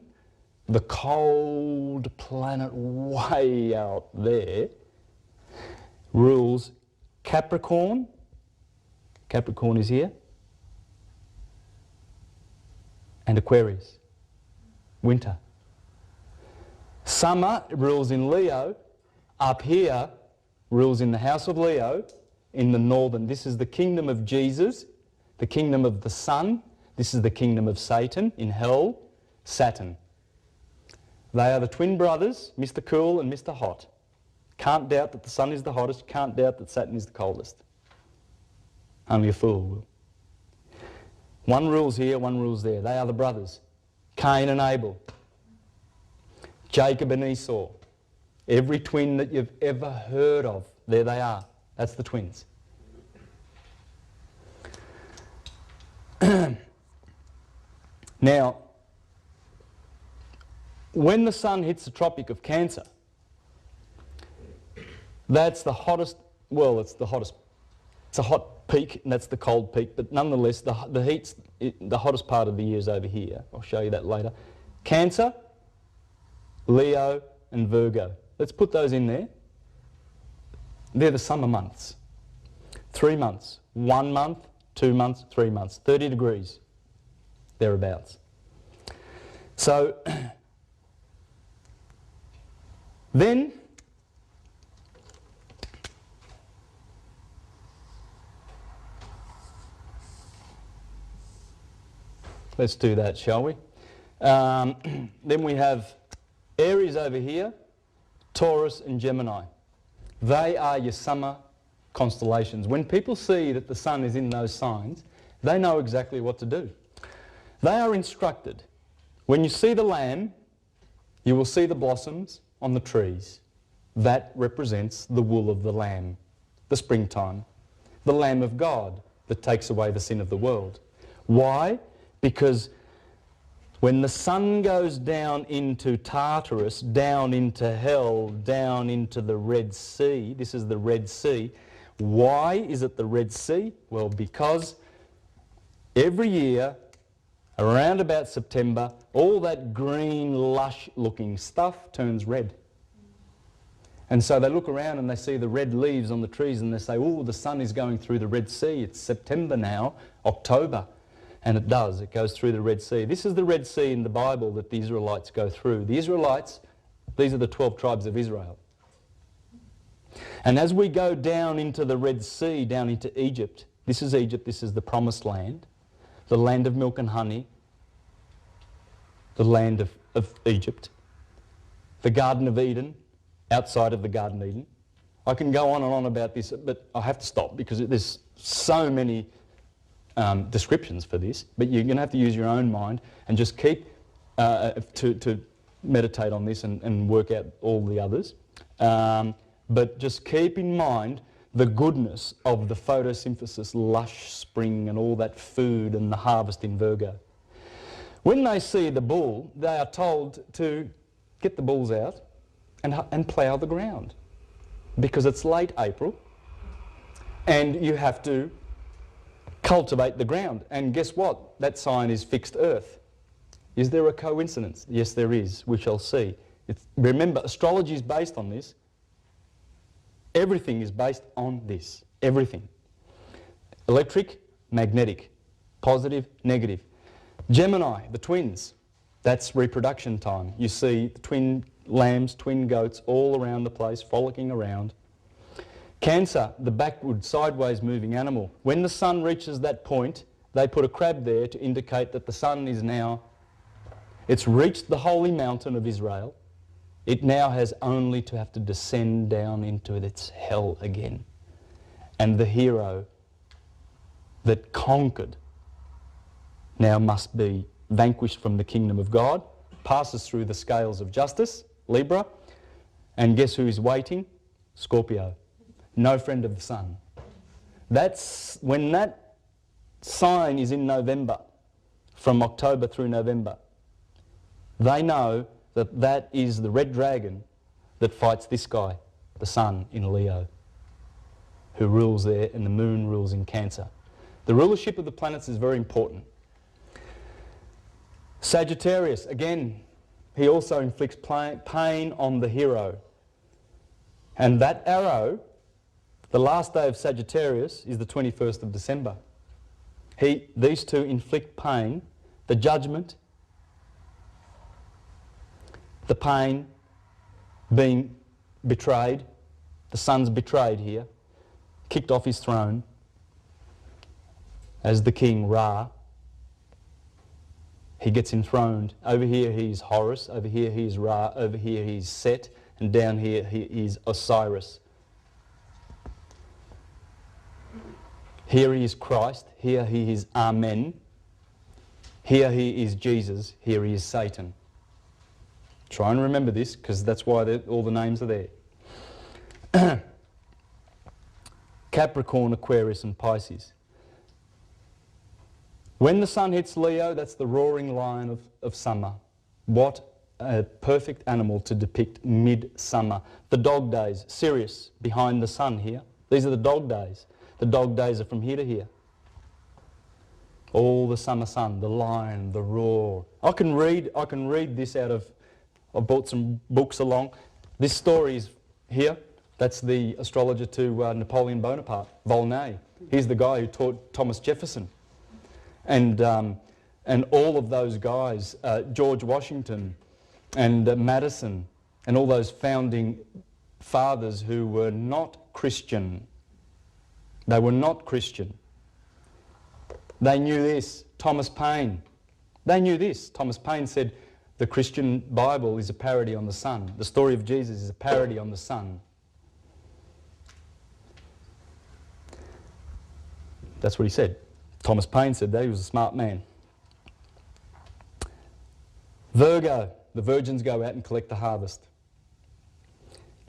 the cold planet way out there, rules Capricorn. Capricorn is here. And Aquarius. Winter. Summer rules in Leo. Up here rules in the house of Leo in the northern. This is the kingdom of Jesus, the kingdom of the sun. This is the kingdom of Satan in hell, Saturn. They are the twin brothers, Mr. Cool and Mr. Hot. Can't doubt that the sun is the hottest, can't doubt that Saturn is the coldest. Only a fool will. One rules here, one rules there. They are the brothers. Cain and Abel. Jacob and Esau. Every twin that you've ever heard of, there they are. That's the twins. Now, when the sun hits the Tropic of Cancer, that's the hottest, well, it's the hottest, it's a hot peak and that's the cold peak, but nonetheless the heat's, the hottest part of the year is over here. I'll show you that later. Cancer, Leo and Virgo. Let's put those in there. They're the summer months. 3 months, 1 month, 2 months, 3 months, 30 degrees, thereabouts. So, then, let's do that, shall we? Then we have Aries over here, Taurus and Gemini. They are your summer constellations. When people see that the sun is in those signs, they know exactly what to do. They are instructed. When you see the lamb, you will see the blossoms on the trees. That represents the wool of the lamb, the springtime, the Lamb of God that takes away the sin of the world. Why? Because when the sun goes down into Tartarus, down into hell, down into the Red Sea, this is the Red Sea. Why is it the Red Sea? Well, because every year, around about September, all that green, lush-looking stuff turns red. And so they look around and they see the red leaves on the trees and they say, oh, the sun is going through the Red Sea. It's September now, October. And it does. It goes through the Red Sea. This is the Red Sea in the Bible that the Israelites go through. The Israelites, these are the 12 tribes of Israel. And as we go down into the Red Sea, down into Egypt, this is the Promised Land, the land of milk and honey, the land of Egypt, the Garden of Eden, outside of the Garden of Eden. I can go on and on about this, but I have to stop because there's so many descriptions for this, but you're going to have to use your own mind and just keep to meditate on this and work out all the others. But just keep in mind the goodness of the photosynthesis, lush spring and all that food and the harvest in Virgo. When they see the bull, they are told to get the bulls out and plough the ground because it's late April and you have to cultivate the ground. And guess what? That sign is fixed earth. Is there a coincidence? Yes, there is. We shall see. Remember, astrology is based on this. Everything is based on this. Everything. Electric, magnetic, positive, negative. Gemini, the twins, that's reproduction time. You see the twin lambs, twin goats all around the place, frolicking around. Cancer, the backward, sideways moving animal. When the sun reaches that point, they put a crab there to indicate that the sun is now, it's reached the holy mountain of Israel. It now has only to have to descend down into its hell again. And the hero that conquered now must be vanquished from the kingdom of God, passes through the scales of justice, Libra, and guess who is waiting? Scorpio. No friend of the sun. That's when that sign is in November, from October through November, they know that that is the red dragon that fights this guy, the sun in Leo, who rules there, and the moon rules in Cancer. The rulership of the planets is very important. Sagittarius, again, he also inflicts pain on the hero. And that arrow, the last day of Sagittarius is the 21st of December. These two inflict pain, the judgment, the pain, being betrayed. The sun's betrayed here, kicked off his throne as the king Ra, he gets enthroned. Over here he's Horus, over here he's Ra, over here he's Set, and down here he's Osiris. Here he is Christ, here he is Amen, here he is Jesus, here he is Satan. Try and remember this, because that's why all the names are there. Capricorn, Aquarius and Pisces. When the sun hits Leo, that's the roaring lion of summer. What a perfect animal to depict midsummer. The dog days, Sirius, behind the sun here. These are the dog days. The dog days are from here to here. All the summer sun, the lion, the roar. I can read this out of, I've brought some books along. This story is here. That's the astrologer to Napoleon Bonaparte, Volney. He's the guy who taught Thomas Jefferson. And all of those guys, George Washington and Madison, and all those founding fathers who were not Christian. They were not Christian. They knew this. Thomas Paine. They knew this. Thomas Paine said, the Christian Bible is a parody on the sun. The story of Jesus is a parody on the sun. That's what he said. Thomas Paine said that. He was a smart man. Virgo, the virgins go out and collect the harvest.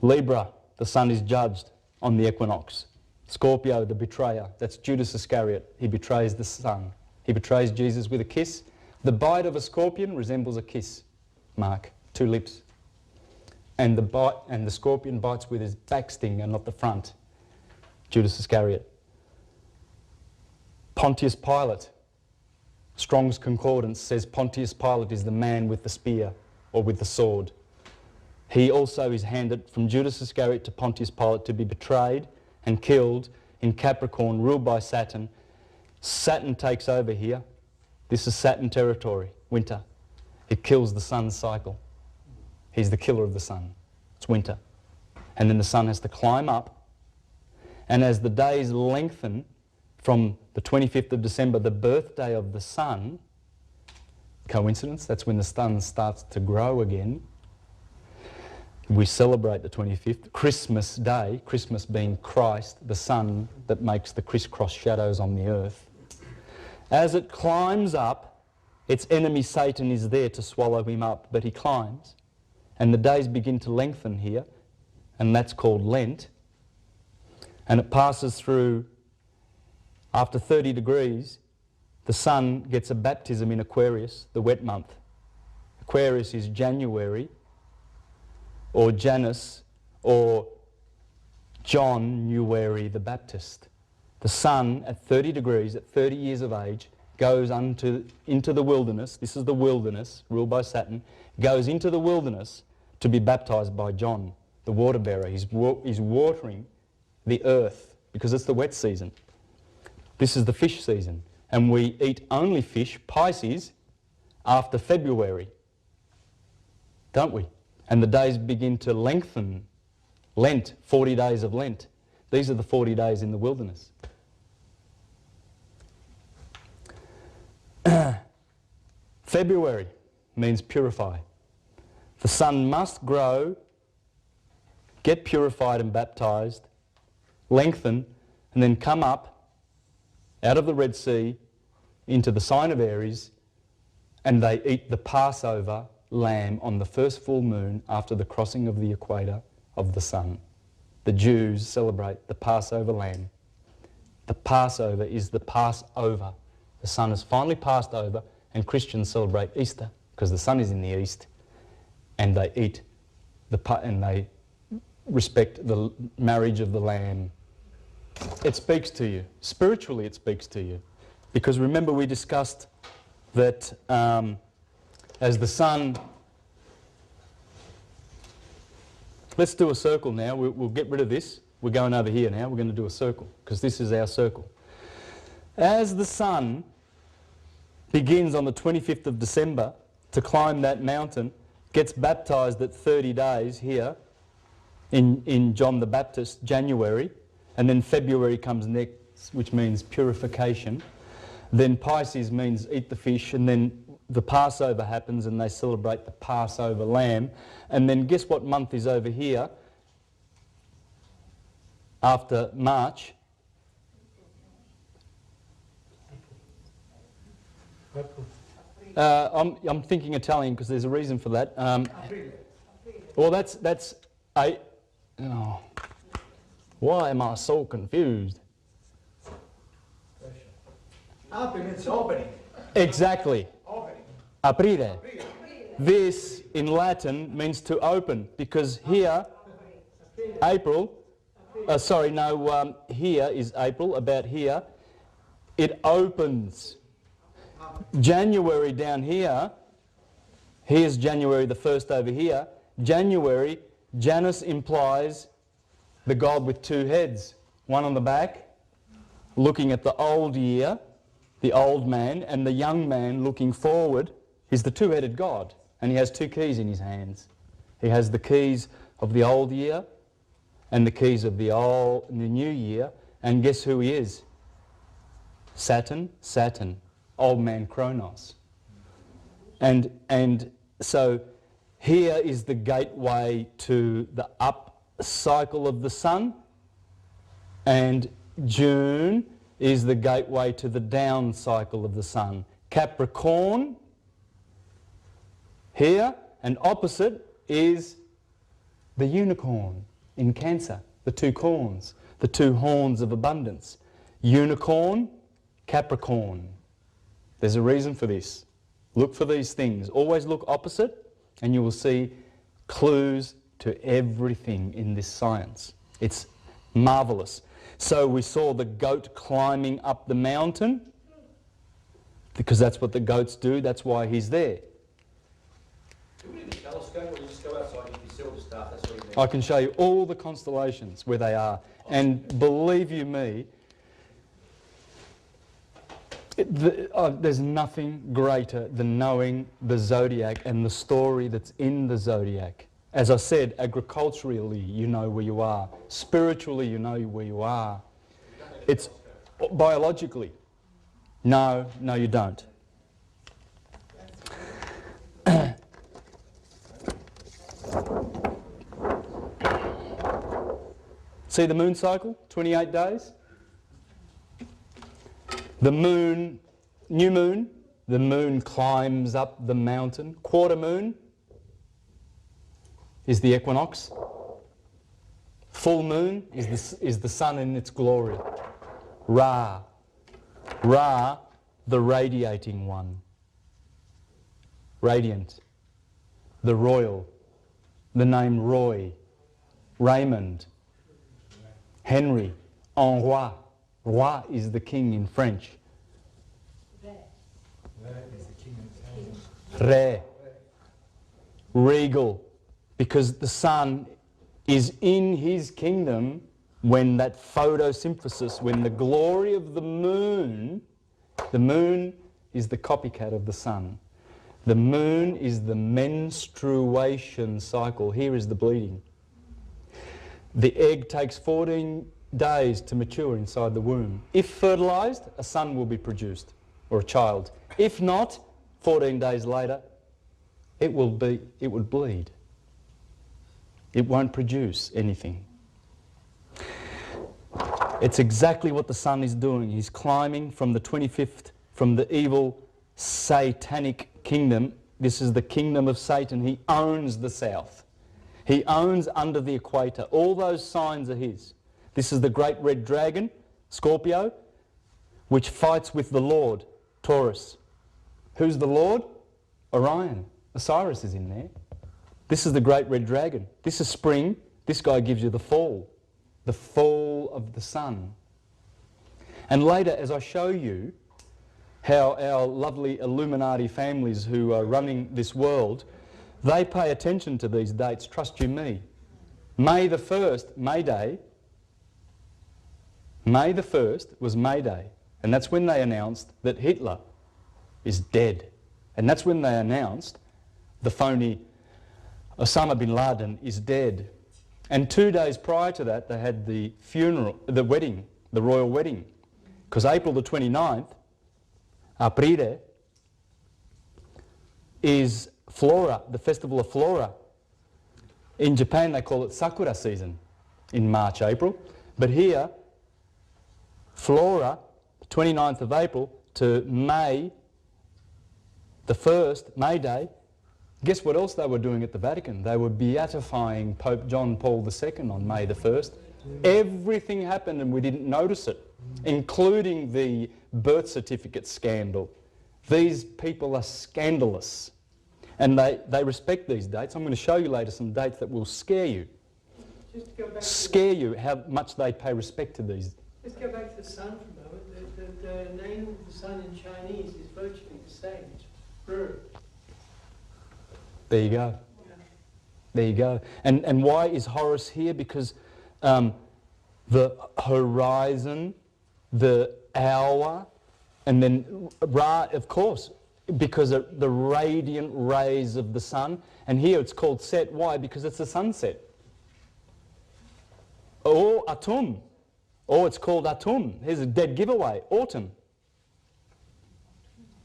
Libra, the sun is judged on the equinox. Scorpio, the betrayer, that's Judas Iscariot. He betrays the sun. He betrays Jesus with a kiss. The bite of a scorpion resembles a kiss, Mark, 2 lips. And the scorpion bites with his back sting and not the front, Judas Iscariot. Pontius Pilate, Strong's Concordance says Pontius Pilate is the man with the spear or with the sword. He also is handed from Judas Iscariot to Pontius Pilate to be betrayed and killed in Capricorn, ruled by Saturn. Saturn takes over here. This is Saturn territory, winter. It kills the sun's cycle. He's the killer of the sun. It's winter. And then the sun has to climb up. And as the days lengthen from the 25th of December, the birthday of the sun, coincidence, that's when the sun starts to grow again. We celebrate the 25th, Christmas Day, Christmas being Christ, the sun that makes the crisscross shadows on the earth. As it climbs up, its enemy Satan is there to swallow him up, but he climbs. And the days begin to lengthen here, and that's called Lent. And it passes through, after 30 degrees, the sun gets a baptism in Aquarius, the wet month. Aquarius is January, or Janus, or John Nuary the Baptist. The sun at 30 degrees, at 30 years of age, goes into the wilderness. This is the wilderness, ruled by Saturn. Goes into the wilderness to be baptized by John, the water bearer. He's watering the earth because it's the wet season. This is the fish season. And we eat only fish, Pisces, after February. Don't we? And the days begin to lengthen. Lent, 40 days of Lent. These are the 40 days in the wilderness. February means purify. The sun must grow, get purified and baptized, lengthen, and then come up out of the Red Sea into the sign of Aries, and they eat the Passover lamb on the first full moon after the crossing of the equator of the sun. The Jews celebrate the Passover lamb. The Passover is the Passover. The sun has finally passed over, and Christians celebrate Easter because the sun is in the east, and they eat and they respect the marriage of the lamb. It speaks to you. Spiritually it speaks to you. Because remember we discussed that as the sun... Let's do a circle now. We'll get rid of this. We're going over here now. We're going to do a circle because this is our circle. As the sun begins on the 25th of December to climb that mountain, gets baptized at 30 days here in John the Baptist, January, and then February comes next, which means purification. Then Pisces means eat the fish, and then the Passover happens and they celebrate the Passover lamb. And then guess what month is over here? After March. I'm thinking Italian because there's a reason for that. Well, that's a. Oh, why am I so confused? It's opening. Exactly. Opening. Aprire. This in Latin means to open because here, April. Here is April. About here, it opens. January down here, here's January the 1st over here. January, Janus implies the god with two heads. One on the back, looking at the old year, the old man, and the young man looking forward. He's the two-headed god, and he has two keys in his hands. He has the keys of the old year and the keys of the new year, and guess who he is? Saturn, old man Kronos. And so here is the gateway to the up cycle of the sun, and June is the gateway to the down cycle of the sun. Capricorn here, and opposite is the unicorn in Cancer, the two corns, the two horns of abundance. Unicorn, Capricorn. There's a reason for this. Look for these things. Always look opposite and you will see clues to everything in this science. It's marvellous. So we saw the goat climbing up the mountain because that's what the goats do. That's why he's there. Do we need a telescope or you just go outside and you see all the stuff? That's what you mean. I can show you all the constellations where they are. And believe you me, there's nothing greater than knowing the zodiac and the story that's in the zodiac. As I said, agriculturally you know where you are. Spiritually you know where you are. It's biologically. No, you don't. See the moon cycle, 28 days? The moon, new moon, the moon climbs up the mountain. Quarter moon is the equinox. Full moon is the sun in its glory. Ra, the radiating one. Radiant, the royal, the name Roy, Raymond, Henry, en roi. Roi is the king in French. Re. Regal. Because the sun is in his kingdom when that photosynthesis, when the glory of the moon is the copycat of the sun. The moon is the menstruation cycle. Here is the bleeding. The egg takes 14 days to mature inside the womb. If fertilised, a son will be produced, or a child. If not, 14 days later, it would bleed. It won't produce anything. It's exactly what the sun is doing. He's climbing from the 25th, from the evil satanic kingdom. This is the kingdom of Satan. He owns the south. He owns under the equator. All those signs are his. This is the great red dragon, Scorpio, which fights with the Lord, Taurus. Who's the Lord? Orion. Osiris is in there. This is the great red dragon. This is spring. This guy gives you the fall of the sun. And later, as I show you how our lovely Illuminati families who are running this world, they pay attention to these dates, trust you me. May the 1st, May Day, May the 1st was May Day, and that's when they announced that Hitler is dead. And that's when they announced the phony Osama bin Laden is dead. And 2 days prior to that, they had the funeral, the wedding, the royal wedding. Because April the 29th, Aprire, is Flora, the festival of Flora. In Japan they call it Sakura season in March, April. But here, Flora, 29th of April to May the 1st, May Day. Guess what else they were doing at the Vatican? They were beatifying Pope John Paul II on May the 1st. Everything happened and we didn't notice it, including the birth certificate scandal. These people are scandalous. And they respect these dates. I'm going to show you later some dates that will scare you. Just go back Scare you how much they pay respect to these. Let's go back to the sun for a moment. The name of the sun in Chinese is virtually the same. It's Ru. There you go. There you go. And why is Horus here? Because the horizon, the hour, and then Ra, of course, because of the radiant rays of the sun. And here it's called Set. Why? Because it's a sunset. Or Atum. Or it's called Atum. Here's a dead giveaway. Autumn.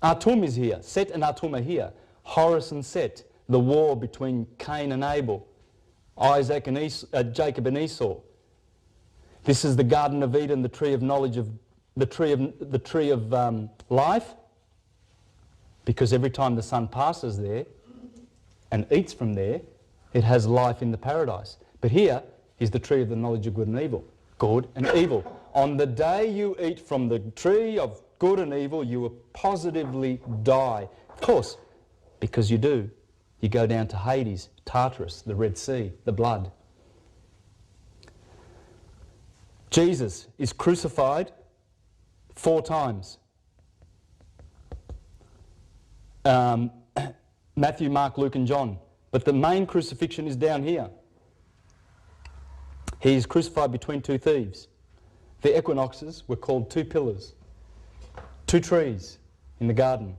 Atum is here. Set and Atum are here. Horus and Set. The war between Cain and Abel. Isaac and Jacob and Esau. This is the Garden of Eden, the tree of knowledge of the tree of life. Because every time the sun passes there and eats from there, it has life in the paradise. But here is the tree of the knowledge of good and evil. Good and evil. On the day you eat from the tree of good and evil, you will positively die. Of course, because you do. You go down to Hades, Tartarus, the Red Sea, the blood. Jesus is crucified 4 times. Matthew, Mark, Luke and John. But the main crucifixion is down here. He is crucified between 2 thieves. The Equinoxes were called 2 pillars. 2 trees in the garden.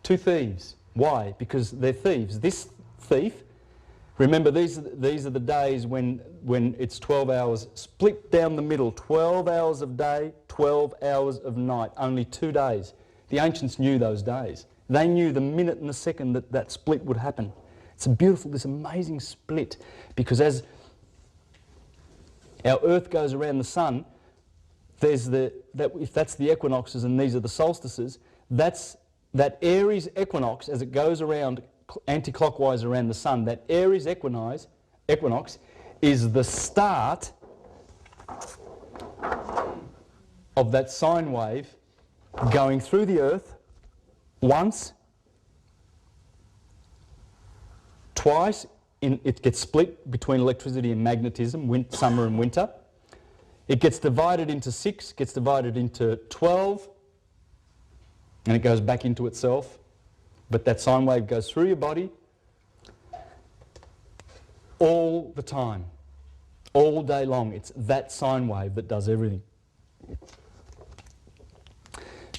2 thieves. Why? Because they're thieves. This thief, remember these are the days when it's 12 hours, split down the middle, 12 hours of day, 12 hours of night, only 2 days. The ancients knew those days. They knew the minute and the second that that split would happen. It's a beautiful, this amazing split, because as our earth goes around the sun, there's if that's the equinoxes and these are the solstices, that's that Aries equinox as it goes around anti-clockwise around the sun, that Aries equinox is the start of that sine wave going through the earth once, twice, it gets split between electricity and magnetism, summer and winter. It gets divided into 6, gets divided into 12, and it goes back into itself. But that sine wave goes through your body all the time, all day long. It's that sine wave that does everything.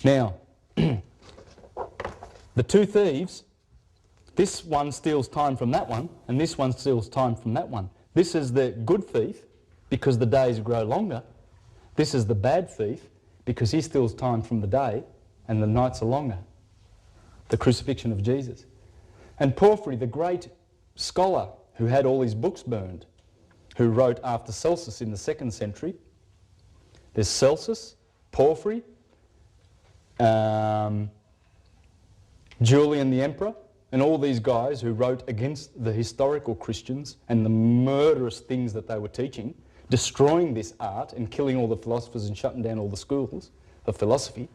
Now, the 2 thieves, this one steals time from that one, and this one steals time from that one. This is the good thief, because the days grow longer. This is the bad thief, because he steals time from the day, and the nights are longer. The crucifixion of Jesus. And Porphyry, the great scholar who had all his books burned, who wrote after Celsus in the 2nd century. There's Celsus, Porphyry, Julian the Emperor, and all these guys who wrote against the historical Christians and the murderous things that they were teaching, destroying this art and killing all the philosophers and shutting down all the schools of philosophy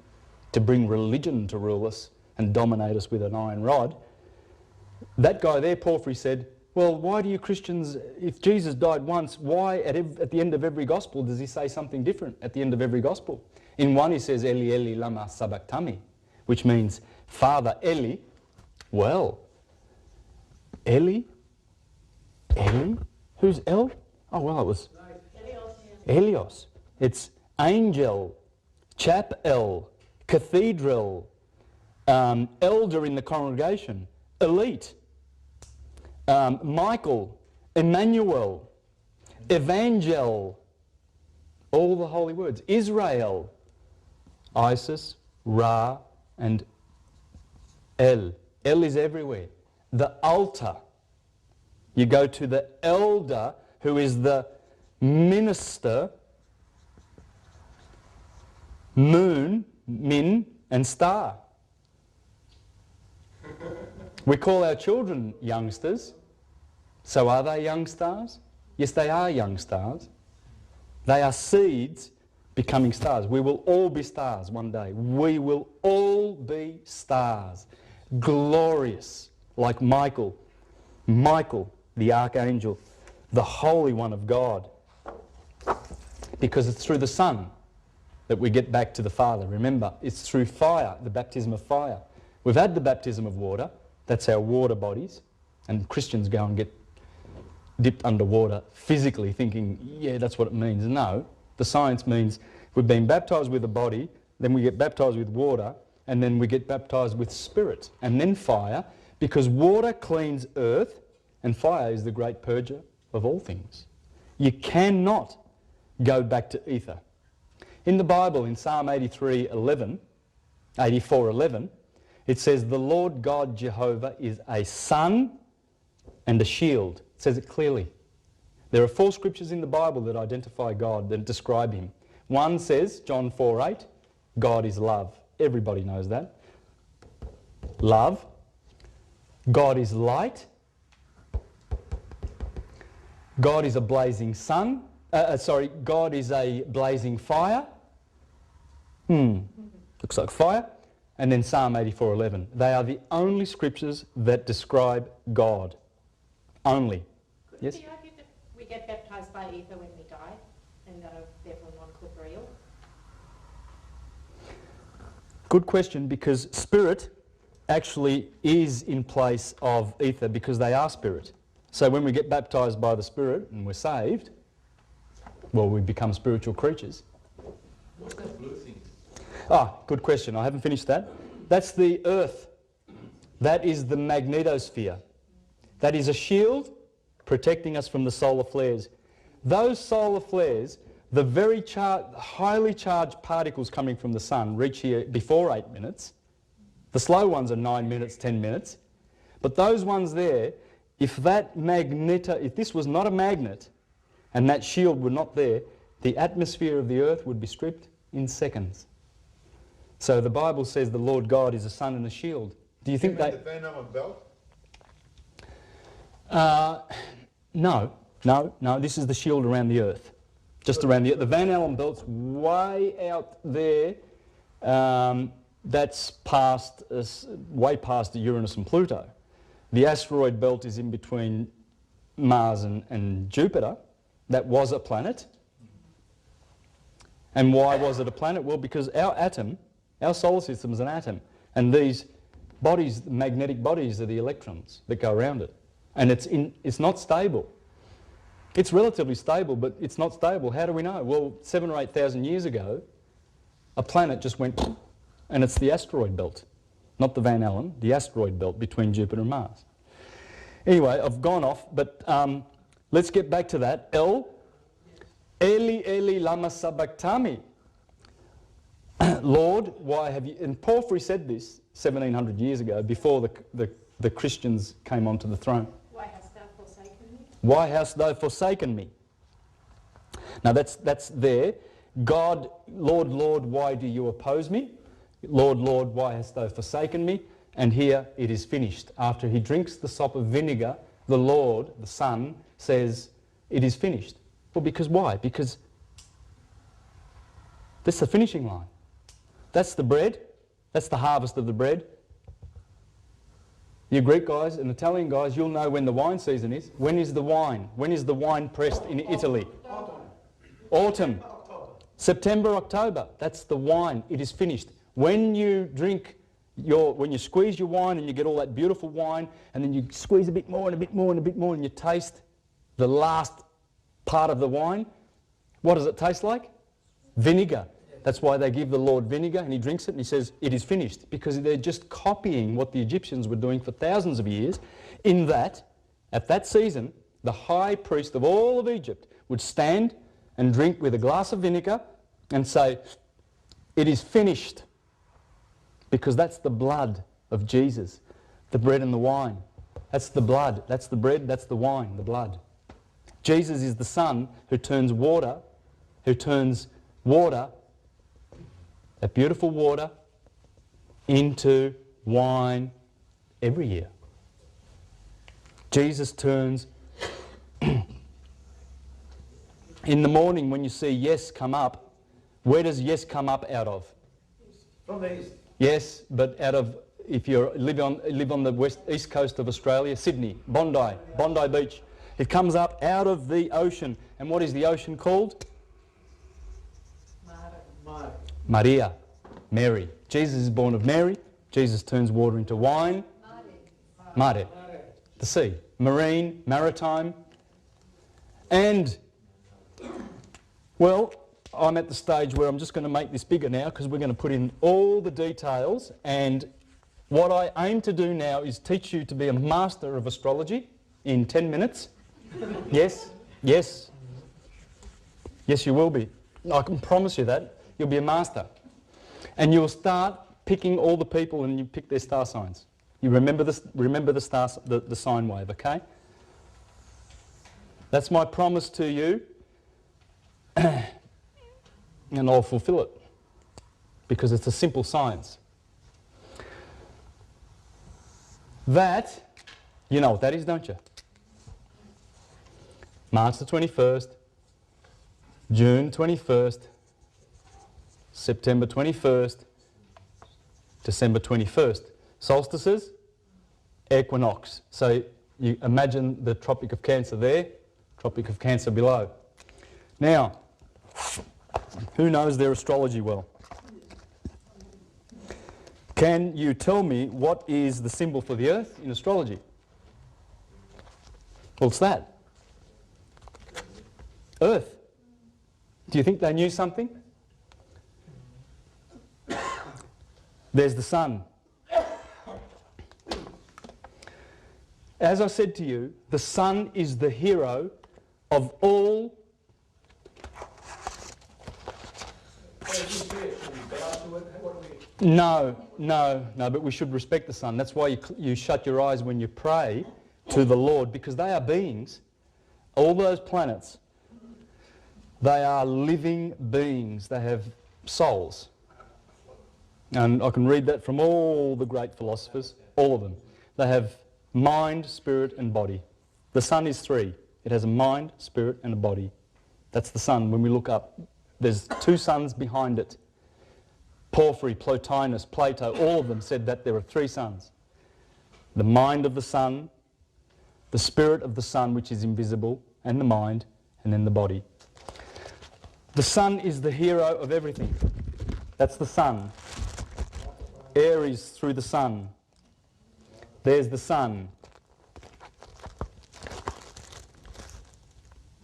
to bring religion to rule us and dominate us with an iron rod. That guy there, Porphyry, said, well, why do you Christians, if Jesus died once, why at the end of every gospel does he say something different at the end of every gospel? In one he says, Eli, Eli, lama sabachthani, which means, Father Eli. Well, Eli? Who's El? Oh, well, it was Elios. It's angel, chapel, cathedral, elder in the congregation, elite, Michael, Emmanuel, evangel, all the holy words, Israel, Isis, Ra, and El. El is everywhere. the altar. You go to the elder, who is the minister, moon, min, and star. We call our children youngsters. So are they young stars? Yes, they are young stars. They are seeds becoming stars. We will all be stars one day. We will all be stars. Glorious, like Michael, the archangel, the Holy One of God. Because it's through the Son that we get back to the Father. Remember, it's through fire, the baptism of fire. We've had the baptism of water. That's our water bodies. And Christians go and get dipped underwater physically thinking, yeah, that's what it means. No, the science means we've been baptised with a body, then we get baptised with water, and then we get baptised with spirit, and then fire, because water cleans earth, and fire is the great purger of all things. You cannot go back to ether. In the Bible, in Psalm 84:11, it says, the Lord God Jehovah is a sun and a shield. It says it clearly. There are 4 scriptures in the Bible that identify God, that describe him. One says, John 4:8, God is love. Everybody knows that. Love. God is light. God is a blazing sun. God is a blazing fire. Looks like fire. And then Psalm 84:11. They are the only scriptures that describe God. Only. Yes? Do you argue that we get baptised by ether when we die and are therefore non-corporeal? Good question, because spirit actually is in place of ether because they are spirit. So when we get baptised by the Spirit and we're saved, well, we become spiritual creatures. What's that blue thing? Good question. I haven't finished that. That's the earth. That is the magnetosphere. That is a shield protecting us from the solar flares. Those solar flares, the very highly charged particles coming from the sun reach here before 8 minutes. The slow ones are 9 minutes, 10 minutes. But those ones there, if this was not a magnet and that shield were not there, the atmosphere of the earth would be stripped in seconds. So the Bible says the Lord God is a sun and a shield. Do you think the that... Van Allen belt? No, this is the shield around the earth. Just around the earth. The Van Allen belt's way out there. That's way past Uranus and Pluto. The asteroid belt is in between Mars and Jupiter. That was a planet. And why was it a planet? Well, because our solar system is an atom. And these bodies, magnetic bodies, are the electrons that go around it. And it's not stable. It's relatively stable, but it's not stable. How do we know? Well, 7,000 or 8,000 years ago, a planet just went, and it's the asteroid belt. Not the Van Allen, the asteroid belt between Jupiter and Mars. Anyway, I've gone off, but let's get back to that. Eli, Eli, lama sabachthani. Lord, why have you... And Porphyry said this 1,700 years ago, before the Christians came onto the throne. Why hast thou forsaken me? Why hast thou forsaken me? Now that's there. God, Lord, Lord, why do you oppose me? Lord, Lord, why hast thou forsaken me? And here it is finished. After he drinks the sop of vinegar, the Lord, the Son, says, it is finished. Well, because why? Because this is the finishing line. That's the bread. That's the harvest of the bread. You Greek guys and Italian guys, you'll know when the wine season is. When is the wine? When is the wine pressed in Italy? Autumn. September, October. That's the wine. It is finished. When you when you squeeze your wine and you get all that beautiful wine, and then you squeeze a bit more and a bit more and a bit more, and you taste the last part of the wine, what does it taste like? Vinegar. That's why they give the Lord vinegar, and he drinks it and he says, it is finished, because they're just copying what the Egyptians were doing for thousands of years, in that, at that season, the high priest of all of Egypt would stand and drink with a glass of vinegar and say, it is finished, because that's the blood of Jesus, the bread and the wine. That's the blood. That's the bread. That's the wine, the blood. Jesus is the Son who turns water, that beautiful water, into wine every year. Jesus turns... In the morning when you see yes come up, where does yes come up out of? From the east. Yes, but out of, if you live on the east coast of Australia, Sydney, Bondi Beach, it comes up out of the ocean. And what is the ocean called? Maria, Mary. Jesus is born of Mary. Jesus turns water into wine. Mare, the sea. Marine, maritime. And, well, I'm at the stage where I'm just going to make this bigger now because we're going to put in all the details, and what I aim to do now is teach you to be a master of astrology in 10 minutes. Yes, yes. Yes, you will be. I can promise you that. You'll be a master. And you'll start picking all the people and you pick their star signs. You remember the sine wave, okay? That's my promise to you. And I'll fulfill it because it's a simple science. That, you know what that is, don't you? March the 21st, June 21st, September 21st, December 21st. Solstices, equinox. So you imagine the Tropic of Cancer there, Tropic of Cancer below. Now, who knows their astrology well? Can you tell me what is the symbol for the Earth in astrology? What's that? Earth. Do you think they knew something? There's the sun. As I said to you, the sun is the hero of all. No, but we should respect the sun. That's why you shut your eyes when you pray to the Lord, because they are beings. All those planets, they are living beings. They have souls. And I can read that from all the great philosophers, all of them. They have mind, spirit and body. The sun is three. It has a mind, spirit and a body. That's the sun. When we look up, there's two suns behind it. Porphyry, Plotinus, Plato, all of them said that there are three suns. The mind of the sun, the spirit of the sun, which is invisible, and the mind, and then the body. The sun is the hero of everything. That's the sun. Aries through the sun. There's the sun.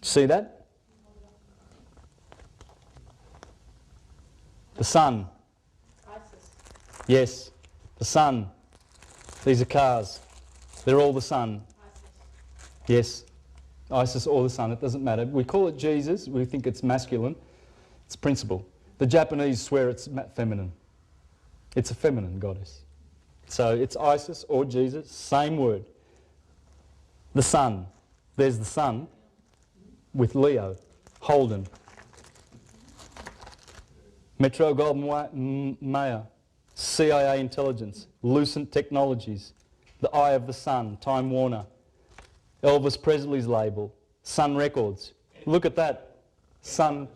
See that? The sun. Yes, the sun. These are cars. They're all the sun. Yes, Isis or the sun. It doesn't matter. We call it Jesus. We think it's masculine. It's principle. The Japanese swear it's feminine. It's a feminine goddess. So it's Isis or Jesus, same word. The sun. There's the sun with Leo, Holden. Metro Goldwyn Mayer, CIA intelligence, Lucent Technologies, the Eye of the Sun, Time Warner, Elvis Presley's label, Sun Records. Look at that. Sun.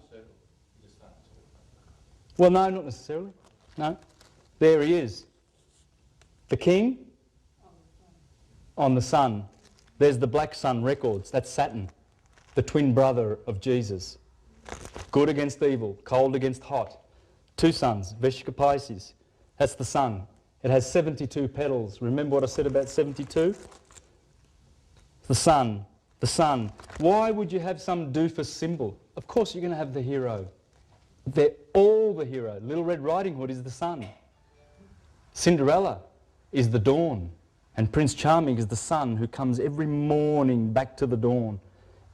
Well, no, not necessarily. No. There he is. The king on the sun. There's the Black Sun Records. That's Saturn, the twin brother of Jesus. Good against evil, cold against hot. Two suns, Veshika Pisces. That's the sun. It has 72 petals. Remember what I said about 72? The sun. The sun. Why would you have some doofus symbol? Of course you're going to have the hero. They're all the hero. Little Red Riding Hood is the sun. Cinderella is the dawn. And Prince Charming is the sun who comes every morning back to the dawn.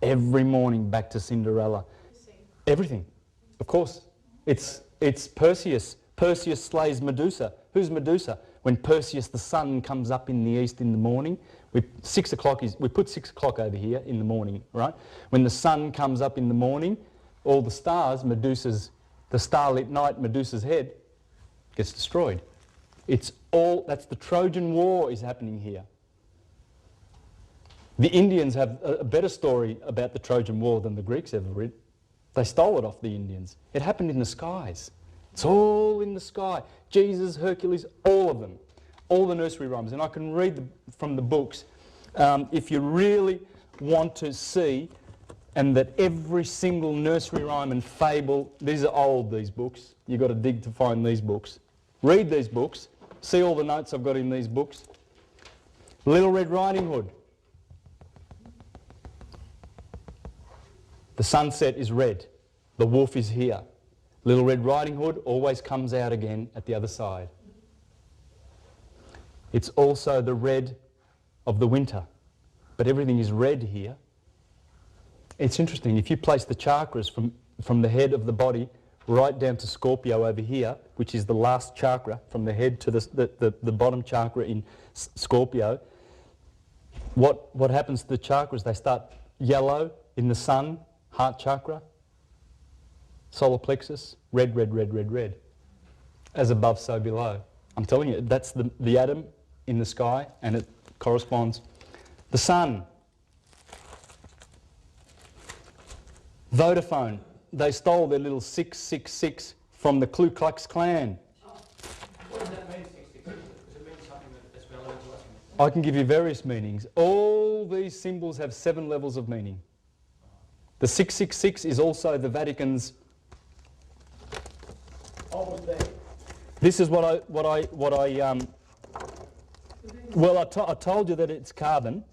Every morning back to Cinderella. Everything. Of course. It's Perseus. Perseus slays Medusa. Who's Medusa? When Perseus the sun comes up in the east in the morning, We put 6 o'clock over here in the morning, right? When the sun comes up in the morning, all the stars, the starlit night, Medusa's head, gets destroyed. That's the Trojan War is happening here. The Indians have a better story about the Trojan War than the Greeks ever read. They stole it off the Indians. It happened in the skies. It's all in the sky. Jesus, Hercules, all of them. All the nursery rhymes. And I can read from the books. If you really want to see, and that every single nursery rhyme and fable, these are old, these books. You've got to dig to find these books. Read these books. See all the notes I've got in these books. Little Red Riding Hood. The sunset is red. The wolf is here. Little Red Riding Hood always comes out again at the other side. It's also the red of the winter. But everything is red here. It's interesting. If you place the chakras from the head of the body right down to Scorpio over here, which is the last chakra, from the head to the bottom chakra in Scorpio, what happens to the chakras? They start yellow in the sun, heart chakra, solar plexus, red, red, red, red, red. As above, so below. I'm telling you, that's the atom in the sky, and it corresponds. The sun. Vodafone. They stole their little 666 from the Ku Klux Klan. What does that mean, 666? Does it mean something that's relevant to us? I can give you various meanings. All these symbols have 7 levels of meaning. The 666 is also the Vatican's. Almost there. This is what I told you that it's carbon,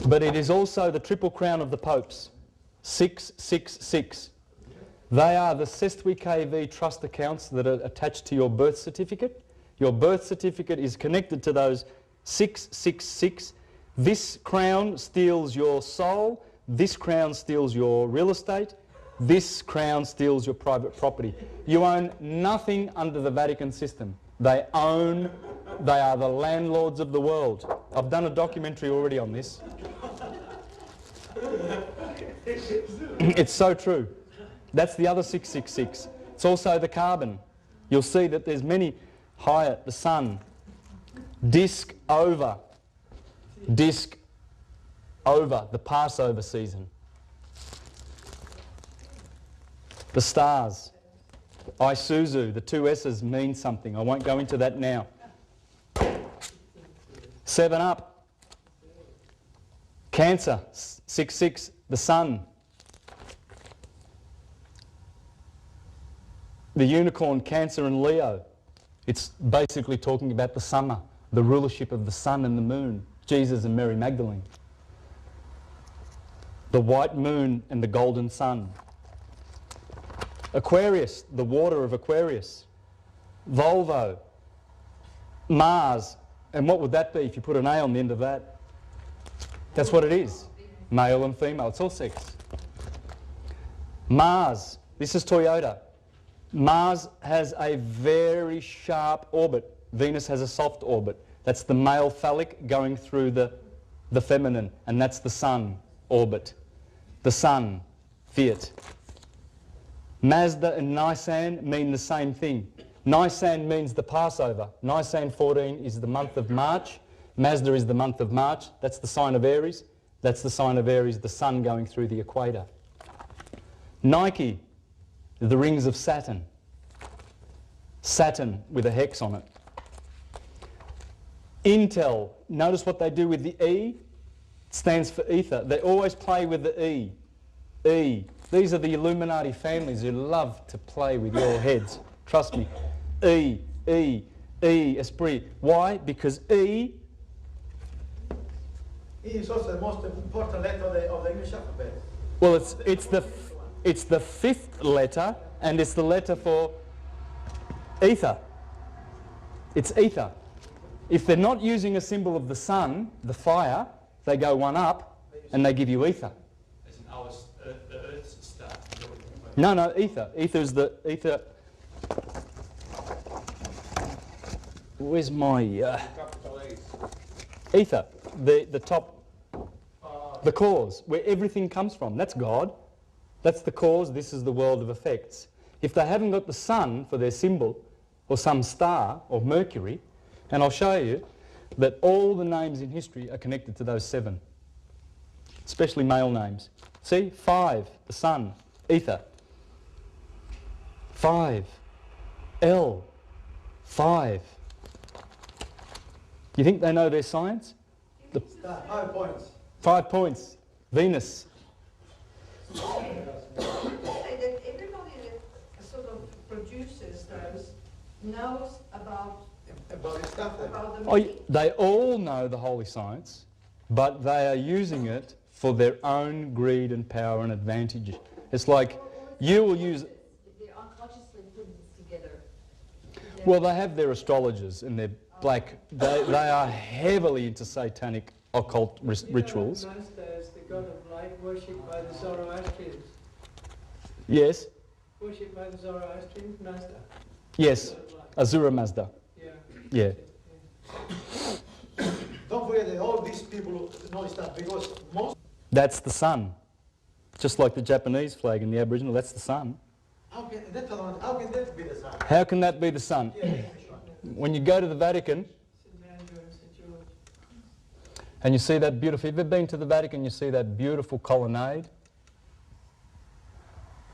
but it is also the triple crown of the popes. 666. They are the Sestui KV trust accounts that are attached to your birth certificate. Your birth certificate is connected to those 666. This crown steals your soul. This crown steals your real estate. This crown steals your private property. You own nothing under the Vatican system. They are the landlords of the world. I've done a documentary already on this. It's so true. That's the other 666. It's also the carbon. You'll see that there's many higher, the sun. Disc over, the Passover season. The stars. Isuzu, the 2 S's mean something. I won't go into that now. 7 Up. Cancer, 66, the sun. The unicorn, Cancer and Leo. It's basically talking about the summer, the rulership of the sun and the moon, Jesus and Mary Magdalene. The white moon and the golden sun. Aquarius, the water of Aquarius. Volvo. Mars. And what would that be if you put an A on the end of that? That's what it is. Male and female. It's all sex. Mars. This is Toyota. Mars has a very sharp orbit. Venus has a soft orbit. That's the male phallic going through the feminine. And that's the sun orbit. The sun. Fiat. Mazda and Nisan mean the same thing. Nisan means the Passover. Nisan 14 is the month of March. Mazda is the month of March. That's the sign of Aries. That's the sign of Aries, the sun going through the equator. Nike, the rings of Saturn. Saturn with a hex on it. Intel, notice what they do with the E. It stands for ether. They always play with the E. E. These are the Illuminati families who love to play with your heads. Trust me. E, E, E, esprit. Why? Because E is also the most important letter of the English alphabet. Well, it's the 5th letter, and it's the letter for ether. It's ether. If they're not using a symbol of the sun, the fire, they go one up, and they give you ether. As in the Earth's star. No, ether. Ether is the ether. Where's my? Capital E. Ether, the top, the cause, where everything comes from. That's God. That's the cause. This is the world of effects. If they haven't got the sun for their symbol, or some star, or Mercury, and I'll show you that all the names in history are connected to those 7, especially male names. See, 5, the sun, ether. 5, L, 5. You think they know their science? The 5 points. 5 points, Venus. Say that everybody that sort of produces those knows about About the stuff there. the Oh, meaning. they all know the holy science, but they are using it for their own greed and power and advantage. It's like you will use... They're unconsciously putting this together. Well, they have their astrologers and their black... They are heavily into satanic occult rituals. Mazda is the god of light, worshipped by the Zoroastrians. Yes, Worshipped by the Zoroastrians, Mazda. yes, God of light. Azura Mazda. Yeah. Yeah. Don't forget that all these people know stuff because most. That's the sun. Just like the Japanese flag and the Aboriginal, that's the sun. How can that be the sun? How can that be the sun? Yeah, sure. When you go to the Vatican St. Andrew and St. George. and you see that beautiful... Have you ever been to the Vatican, you see that beautiful colonnade?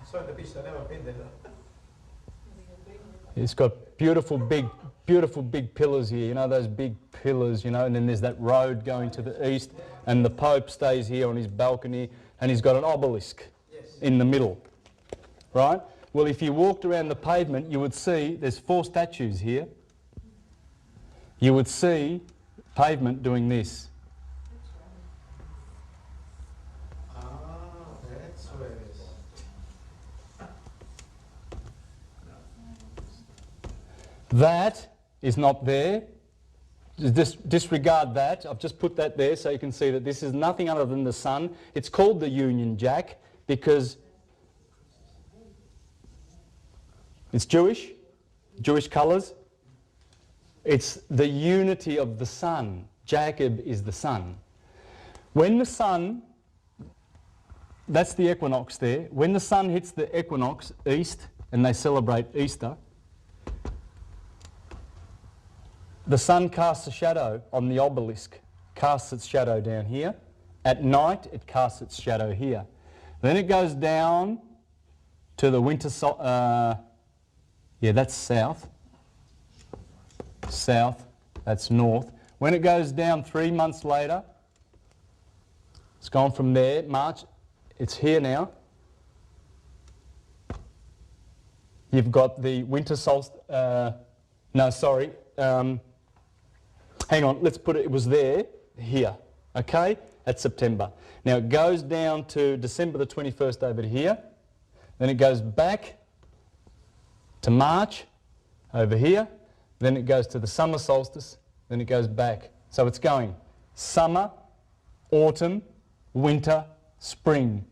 I saw the beach, I've never been there. It's got beautiful big pillars here, you know, those big pillars, you know, and then there's that road going to the east, and the Pope stays here on his balcony, and he's got an obelisk in the middle, right? Well, if you walked around the pavement, you would see there's 4 statues here. You would see pavement doing this. Ah, that's where it is. That is not there. Just disregard that. I've just put that there so you can see that this is nothing other than the sun. It's called the Union Jack because it's Jewish colours. It's the unity of the sun. Jacob is the sun. When the sun, that's the equinox there. When the sun hits the equinox east and they celebrate Easter, the sun casts a shadow on the obelisk, casts its shadow down here. At night, it casts its shadow here. Then it goes down to the winter yeah, that's south. South, that's north. When it goes down 3 months later, it's gone from there, March, it's here now. You've got the winter solstice, no, sorry, hang on, let's put it, it was there, here, okay? That's September. Now it goes down to December the 21st over here, then it goes back to March over here, then it goes to the summer solstice, then it goes back. So it's going summer, autumn, winter, spring.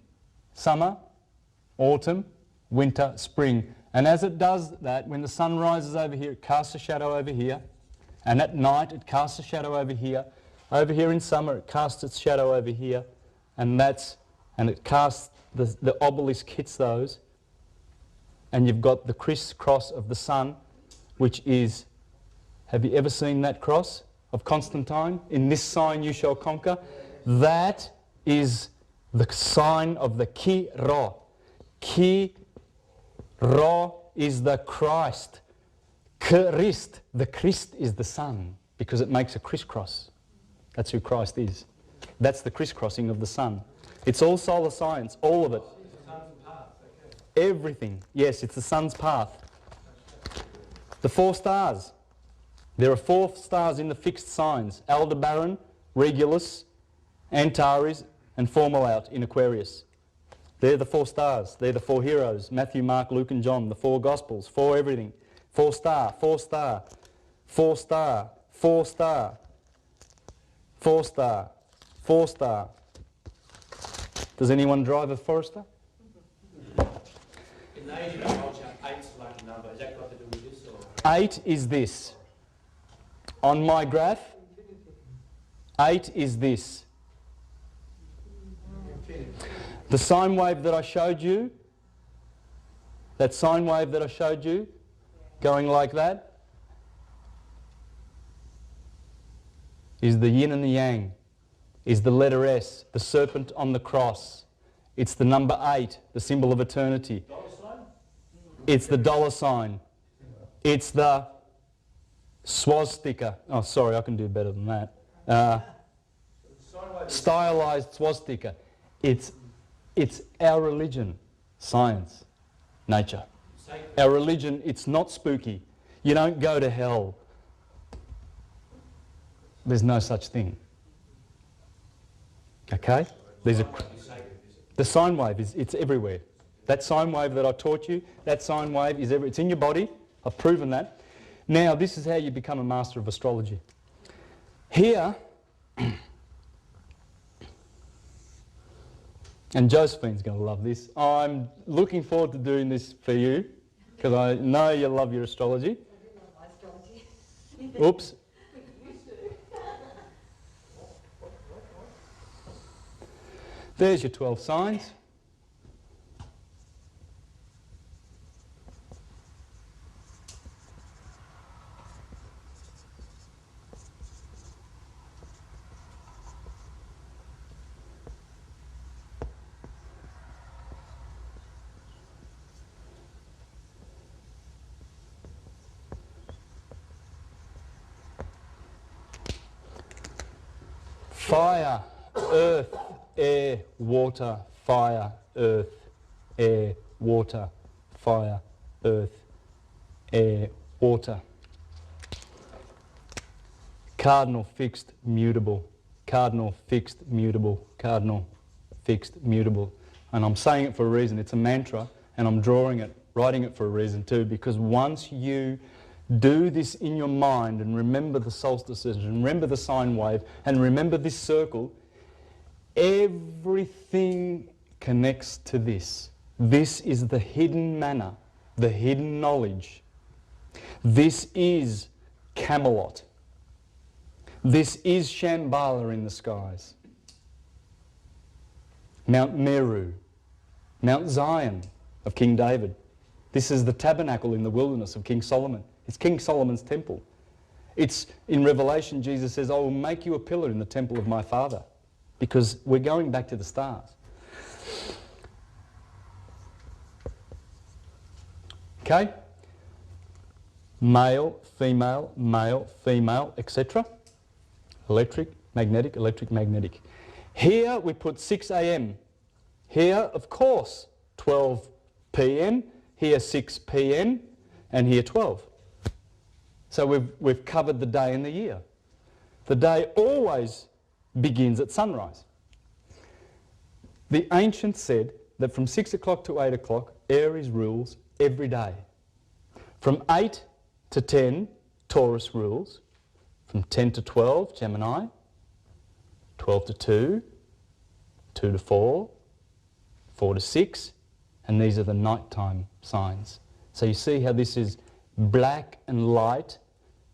Summer, autumn, winter, spring. And as it does that, when the sun rises over here, it casts a shadow over here. And at night, it casts a shadow over here. Over here in summer, it casts its shadow over here. And it casts, the obelisk hits those. And you've got the crisscross of the sun, which is, have you ever seen that cross of Constantine? In this sign you shall conquer. That is the sign of the Ki-Ro. Ki-Ro is the Christ. Christ, the Christ is the sun because it makes a crisscross. That's who Christ is. That's the crisscrossing of the sun. It's all solar science, all of it. Everything. Yes, it's the sun's path. The 4 stars. There are 4 stars in the fixed signs. Aldebaran, Regulus, Antares and Fomalhaut in Aquarius. They're the 4 stars. They're the 4 heroes. Matthew, Mark, Luke and John. The 4 Gospels. 4 everything. 4 star, 4 star, 4 star, 4 star, 4 star, 4 star. Does anyone drive a Forester? In the Asian culture, 8's a lucky number. Is that got to do with this or? 8 is this. On my graph, 8 is this. The sine wave that I showed you, that sine wave that I showed you, going like that, is the yin and the yang, is the letter S, the serpent on the cross. It's the number 8, the symbol of eternity. It's the dollar sign. It's the swastika. Oh, sorry, I can do better than that. Stylized swastika. It's our religion, science, nature. Our religion, it's not spooky. You don't go to hell. There's no such thing. Okay? These are the sine wave it's everywhere. That sine wave that I taught you, that sine wave is it's in your body. I've proven that. Now, this is how you become a master of astrology. Here, and Josephine's going to love this. I'm looking forward to doing this for you because I know you love your astrology. Oops. There's your 12 signs. Fire, earth, air, water, fire, earth, air, water, fire, earth, air, water. Cardinal, fixed, mutable. Cardinal, fixed, mutable. Cardinal, fixed, mutable. And I'm saying it for a reason. It's a mantra, and I'm drawing it, writing it for a reason too, because once you do this in your mind and remember the solstices and remember the sine wave and remember this circle, everything connects to this. This is the hidden manna, the hidden knowledge. This is Camelot. This is Shambhala in the skies. Mount Meru, Mount Zion of King David. This is the tabernacle in the wilderness of King Solomon. It's King Solomon's temple. It's in Revelation, Jesus says, I will make you a pillar in the temple of my Father, because we're going back to the stars. Okay? Male, female, etc. Electric, magnetic. Here we put 6 a.m. Here, of course, 12 p.m. Here 6 p.m. and here 12. So we've covered the day and the year. The day always begins at sunrise. The ancients said that from 6 o'clock to 8 o'clock, Aries rules every day. From 8 to 10, Taurus rules. From 10 to 12, Gemini. 12 to 2, 2 to 4, 4 to 6, and these are the nighttime signs. So you see how this is black and light,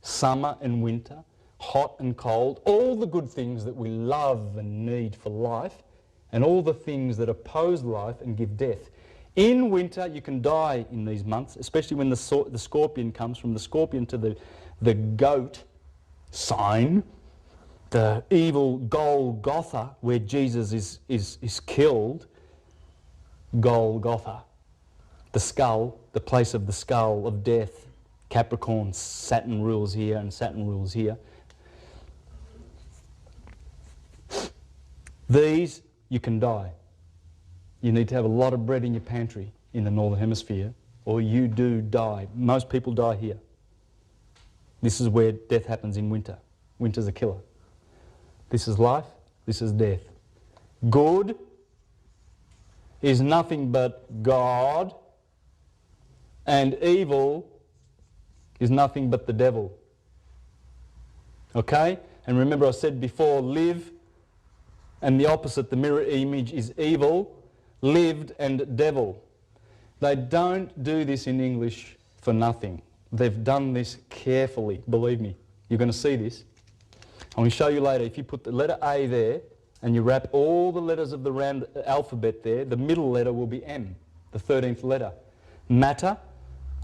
summer and winter, hot and cold, all the good things that we love and need for life, and all the things that oppose life and give death. In winter, you can die in these months, especially when the scorpion comes. From the scorpion to the goat sign, the evil Golgotha, where Jesus is killed, Golgotha, the skull, the place of the skull of death. Capricorn, Saturn rules here and Saturn rules here. These, you can die. You need to have a lot of bread in your pantry in the Northern Hemisphere, or you do die. Most people die here. This is where death happens in winter. Winter's a killer. This is life, this is death. Good is nothing but God, and evil is nothing but the devil. Okay? And remember I said before, live, and the opposite, the mirror image, is evil, lived and devil. They don't do this in English for nothing. They've done this carefully, believe me. You're going to see this. I'm going to show you later. If you put the letter A there and you wrap all the letters of the round alphabet there, the middle letter will be M, the 13th letter. Matter,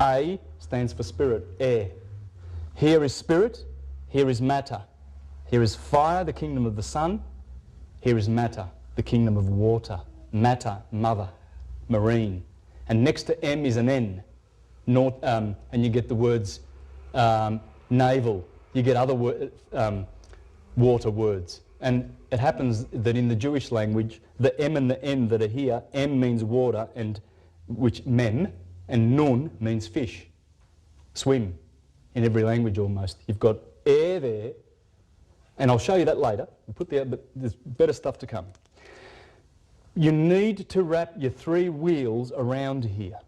A stands for spirit, air. Here is spirit, here is matter. Here is fire, the kingdom of the sun. Here is matter, the kingdom of water. Matter, mother, marine. And next to M is an N. And you get the words navel. You get other water words. And it happens that in the Jewish language, the M and the N that are here, M means water, and which mem, and nun means fish. Swim in every language almost. You've got air there, and I'll show you that later. We'll put there, but there's better stuff to come. You need to wrap your 3 wheels around here.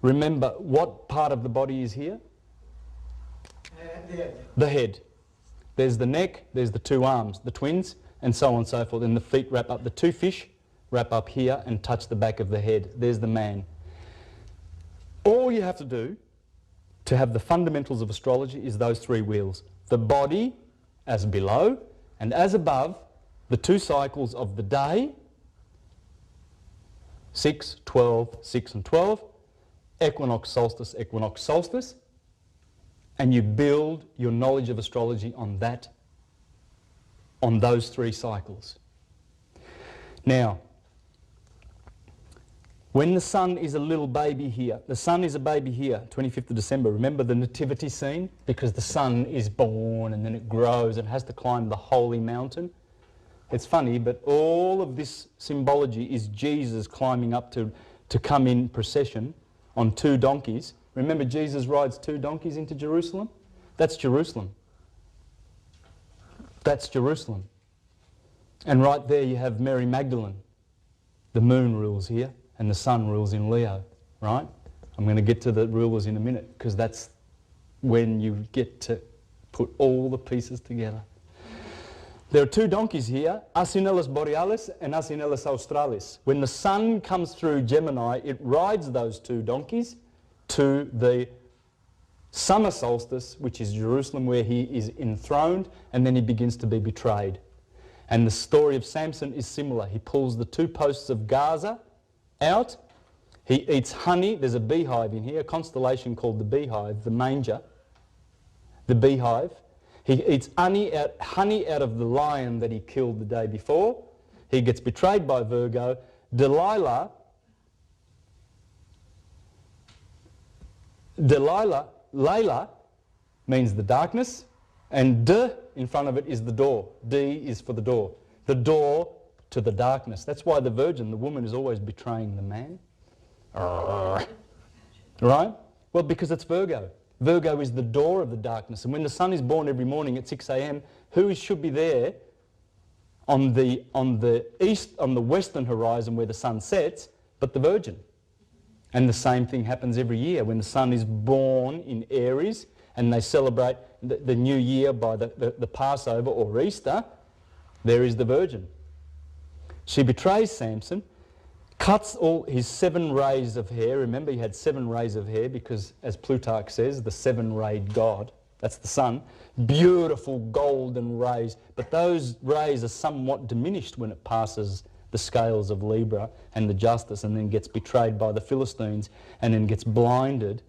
Remember, what part of the body is here? The head. The head. There's the neck, there's the 2 arms, the twins, and so on and so forth. And the feet wrap up. The 2 fish wrap up here and touch the back of the head. There's the man. All you have to do to have the fundamentals of astrology is those 3 wheels. The body as below, and as above, the 2 cycles of the day, 6, 12, 6 and 12, equinox, solstice, and you build your knowledge of astrology on that, on those 3 cycles. Now, when the sun is a little baby here, the sun is a baby here, 25th of December, remember the nativity scene? Because the sun is born and then it grows and has to climb the holy mountain. It's funny, but all of this symbology is Jesus climbing up to come in procession on 2 donkeys. Remember, Jesus rides 2 donkeys into Jerusalem? That's Jerusalem. That's Jerusalem. And right there you have Mary Magdalene. The moon rules here and the sun rules in Leo, right? I'm going to get to the rulers in a minute because that's when you get to put all the pieces together. There are 2 donkeys here, Asinellus Borealis and Asinellus Australis. When the sun comes through Gemini, it rides those 2 donkeys to the summer solstice, which is Jerusalem, where he is enthroned, and then he begins to be betrayed. And the story of Samson is similar. He pulls the 2 posts of Gaza out. He eats honey. There's a beehive in here, a constellation called the beehive, the manger, the beehive. He eats honey out of the lion that he killed the day before. He gets betrayed by Virgo. Layla means the darkness, and D in front of it is the door. D is for the door. The door to the darkness. That's why the virgin, the woman, is always betraying the man. Right? Well, because it's Virgo. Virgo is the door of the darkness. And when the sun is born every morning at 6 a.m, who should be there on the western horizon where the sun sets, but the Virgin? And the same thing happens every year when the sun is born in Aries and they celebrate the new year by the Passover or Easter. There is the Virgin. She betrays Samson, cuts all his 7 rays of hair. Remember, he had 7 rays of hair because, as Plutarch says, the 7-rayed god, that's the sun, beautiful golden rays, but those rays are somewhat diminished when it passes the scales of Libra and the justice, and then gets betrayed by the Philistines and then gets blinded.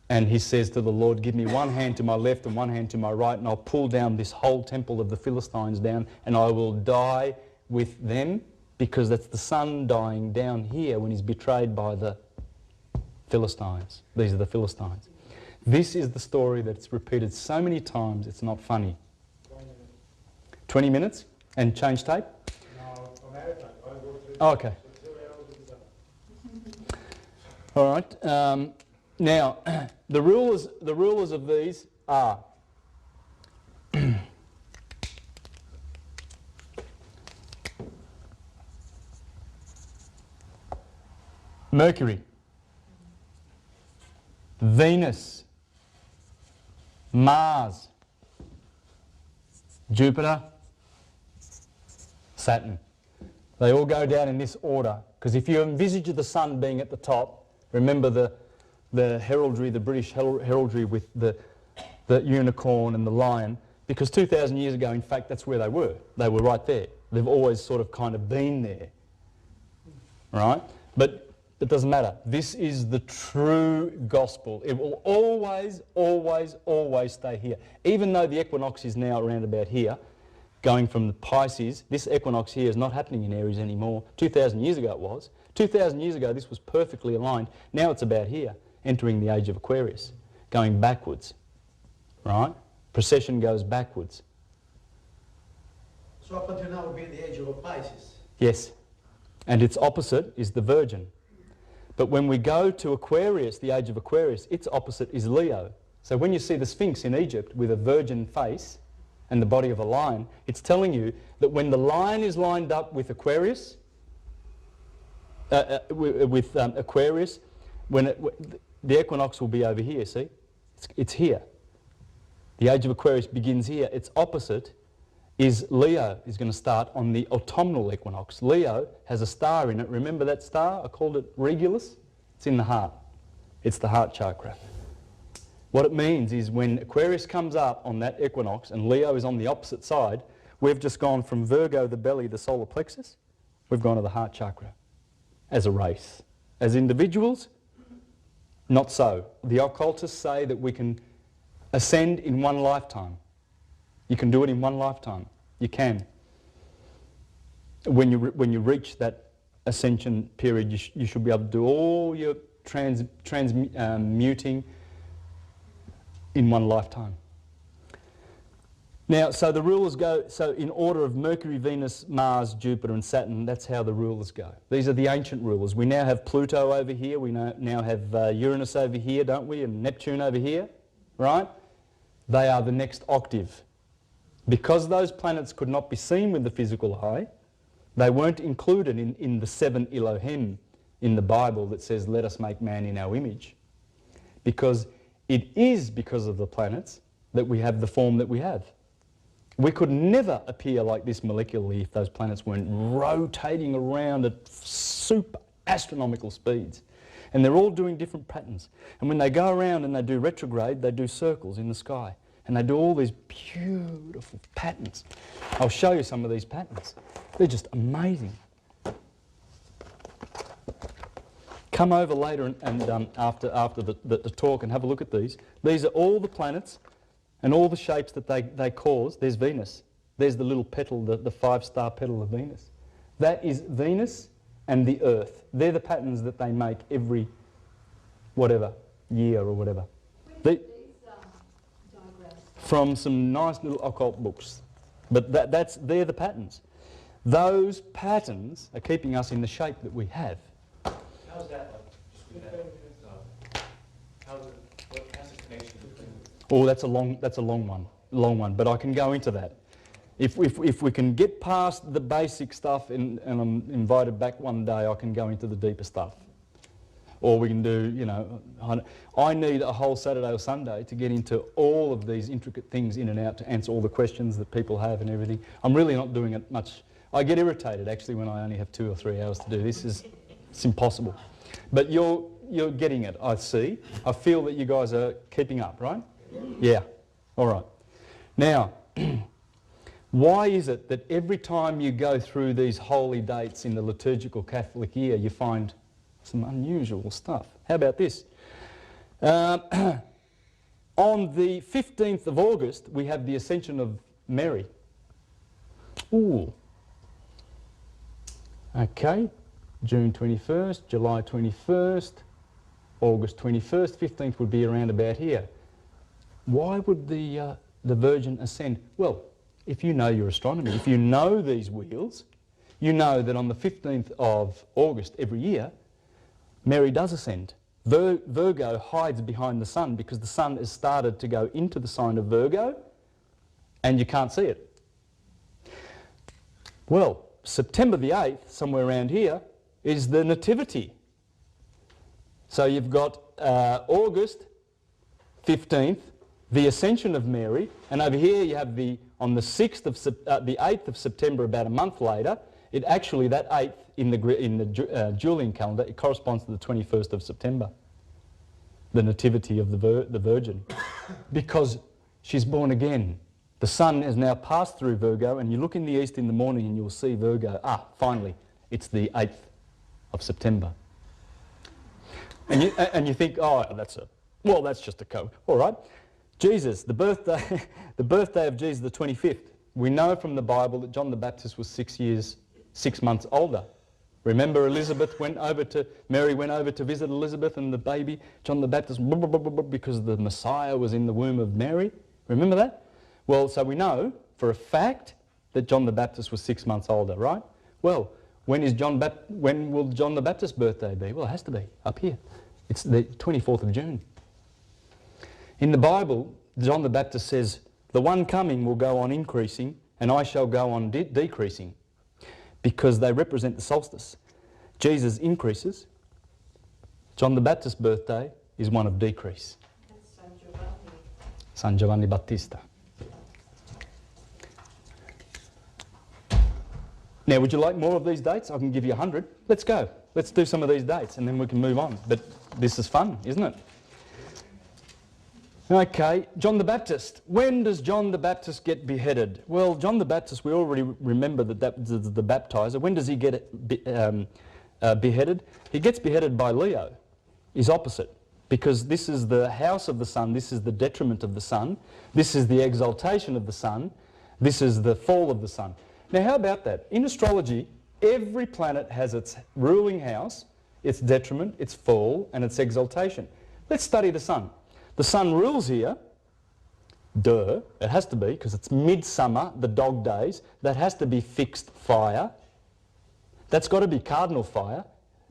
And he says to the Lord, give me 1 hand to my left and 1 hand to my right, and I'll pull down this whole temple of the Philistines down, and I will die with them, because that's the sun dying down here when he's betrayed by the Philistines. These are the Philistines. This is the story that's repeated so many times it's not funny. 20 minutes? And change tape? Oh, okay. All right. Now, the rulers of these are Mercury, Venus, Mars, Jupiter, Saturn. They all go down in this order, because if you envisage the sun being at the top, remember the heraldry, the British heraldry with the unicorn and the lion. Because 2,000 years ago, in fact, that's where they were. They were right there. They've always sort of kind of been there, right? But it doesn't matter. This is the true gospel. It will always, always, always stay here. Even though the equinox is now around about here, going from the Pisces, this equinox here is not happening in Aries anymore. 2,000 years ago it was. 2,000 years ago this was perfectly aligned. Now it's about here, entering the age of Aquarius, going backwards, right? Procession goes backwards. So up until now would be the age of Pisces. Yes. And its opposite is the Virgin. But when we go to Aquarius, the age of Aquarius, its opposite is Leo. So when you see the Sphinx in Egypt with a virgin face and the body of a lion, it's telling you that when the lion is lined up with Aquarius, Aquarius, the equinox will be over here, see? It's here. The age of Aquarius begins here. Its opposite is Leo, is going to start on the autumnal equinox. Leo has a star in it. Remember that star? I called it Regulus. It's in the heart. It's the heart chakra. What it means is when Aquarius comes up on that equinox and Leo is on the opposite side, we've just gone from Virgo, the belly, the solar plexus, we've gone to the heart chakra as a race. As individuals, not so. The occultists say that we can ascend in one lifetime. You can do it in one lifetime. You can. When you reach that ascension period, you should be able to do all your transmuting in one lifetime. Now, so the rulers go, so in order of Mercury, Venus, Mars, Jupiter and Saturn, that's how the rulers go. These are the ancient rulers. We now have Pluto over here, we now have Uranus over here, don't we, and Neptune over here, right? They are the next octave. Because those planets could not be seen with the physical eye, they weren't included in the 7 Elohim in the Bible that says, let us make man in our image. Because it is because of the planets that we have the form that we have. We could never appear like this molecularly if those planets weren't rotating around at super astronomical speeds. And they're all doing different patterns. And when they go around and they do retrograde, they do circles in the sky. And they do all these beautiful patterns. I'll show you some of these patterns. They're just amazing. Come over later and after the talk and have a look at these. These are all the planets and all the shapes that they cause. There's Venus. There's the little petal, the 5-star petal of Venus. That is Venus and the Earth. They're the patterns that they make every whatever year or whatever. From some nice little occult books. But they're the patterns. Those patterns are keeping us in the shape that we have. How's that like? Just with that, how's the connection between? Oh, that's a long one, but I can go into that. If we can get past the basic stuff and I'm invited back one day, I can go into the deeper stuff. Or we can do, you know, I need a whole Saturday or Sunday to get into all of these intricate things in and out to answer all the questions that people have and everything. I'm really not doing it much. I get irritated actually when I only have 2 or 3 hours to do this. It's impossible. But you're getting it, I see. I feel that you guys are keeping up, right? Yeah. All right. Now, why is it that every time you go through these holy dates in the liturgical Catholic year, you find some unusual stuff? How about this? On the 15th of August, we have the Ascension of Mary. Ooh. Okay. June 21st, July 21st, August 21st, 15th would be around about here. Why would the Virgin ascend? Well, if you know your astronomy, if you know these wheels, you know that on the 15th of August every year, Mary does ascend. Virgo hides behind the sun because the sun has started to go into the sign of Virgo and you can't see it. Well, September the 8th, somewhere around here, is the Nativity. So you've got August 15th, the Ascension of Mary, and over here you have on the 6th of the 8th of September, about a month later, it actually, that 8th in the Julian calendar, it corresponds to the 21st of September, the Nativity of the Virgin, because she's born again. The sun has now passed through Virgo, and you look in the east in the morning and you'll see Virgo. Finally, it's the 8th of September. And you think, oh, that's just a code. All right. Jesus, the birthday of Jesus, the 25th. We know from the Bible that John the Baptist was 6 months older. Remember, Mary went over to visit Elizabeth and the baby, John the Baptist, because the Messiah was in the womb of Mary. Remember that? Well, so we know for a fact that John the Baptist was 6 months older, right? Well, when will John the Baptist's birthday be? Well, it has to be up here. It's the 24th of June. In the Bible, John the Baptist says, the one coming will go on increasing and I shall go on decreasing, because they represent the solstice. Jesus increases. John the Baptist's birthday is one of decrease. That's San Giovanni. San Giovanni Battista. Now, would you like more of these dates? I can give you 100. Let's go. Let's do some of these dates and then we can move on. But this is fun, isn't it? Okay, John the Baptist. When does John the Baptist get beheaded? Well, John the Baptist, we already remember that was the baptizer. When does he get beheaded? He gets beheaded by Leo, his opposite, because this is the house of the sun, this is the detriment of the sun, this is the exaltation of the sun, this is the fall of the sun. Now, how about that? In astrology, every planet has its ruling house, its detriment, its fall, and its exaltation. Let's study the sun. The sun rules here. Duh, it has to be, because it's midsummer, the dog days. That has to be fixed fire. That's got to be cardinal fire,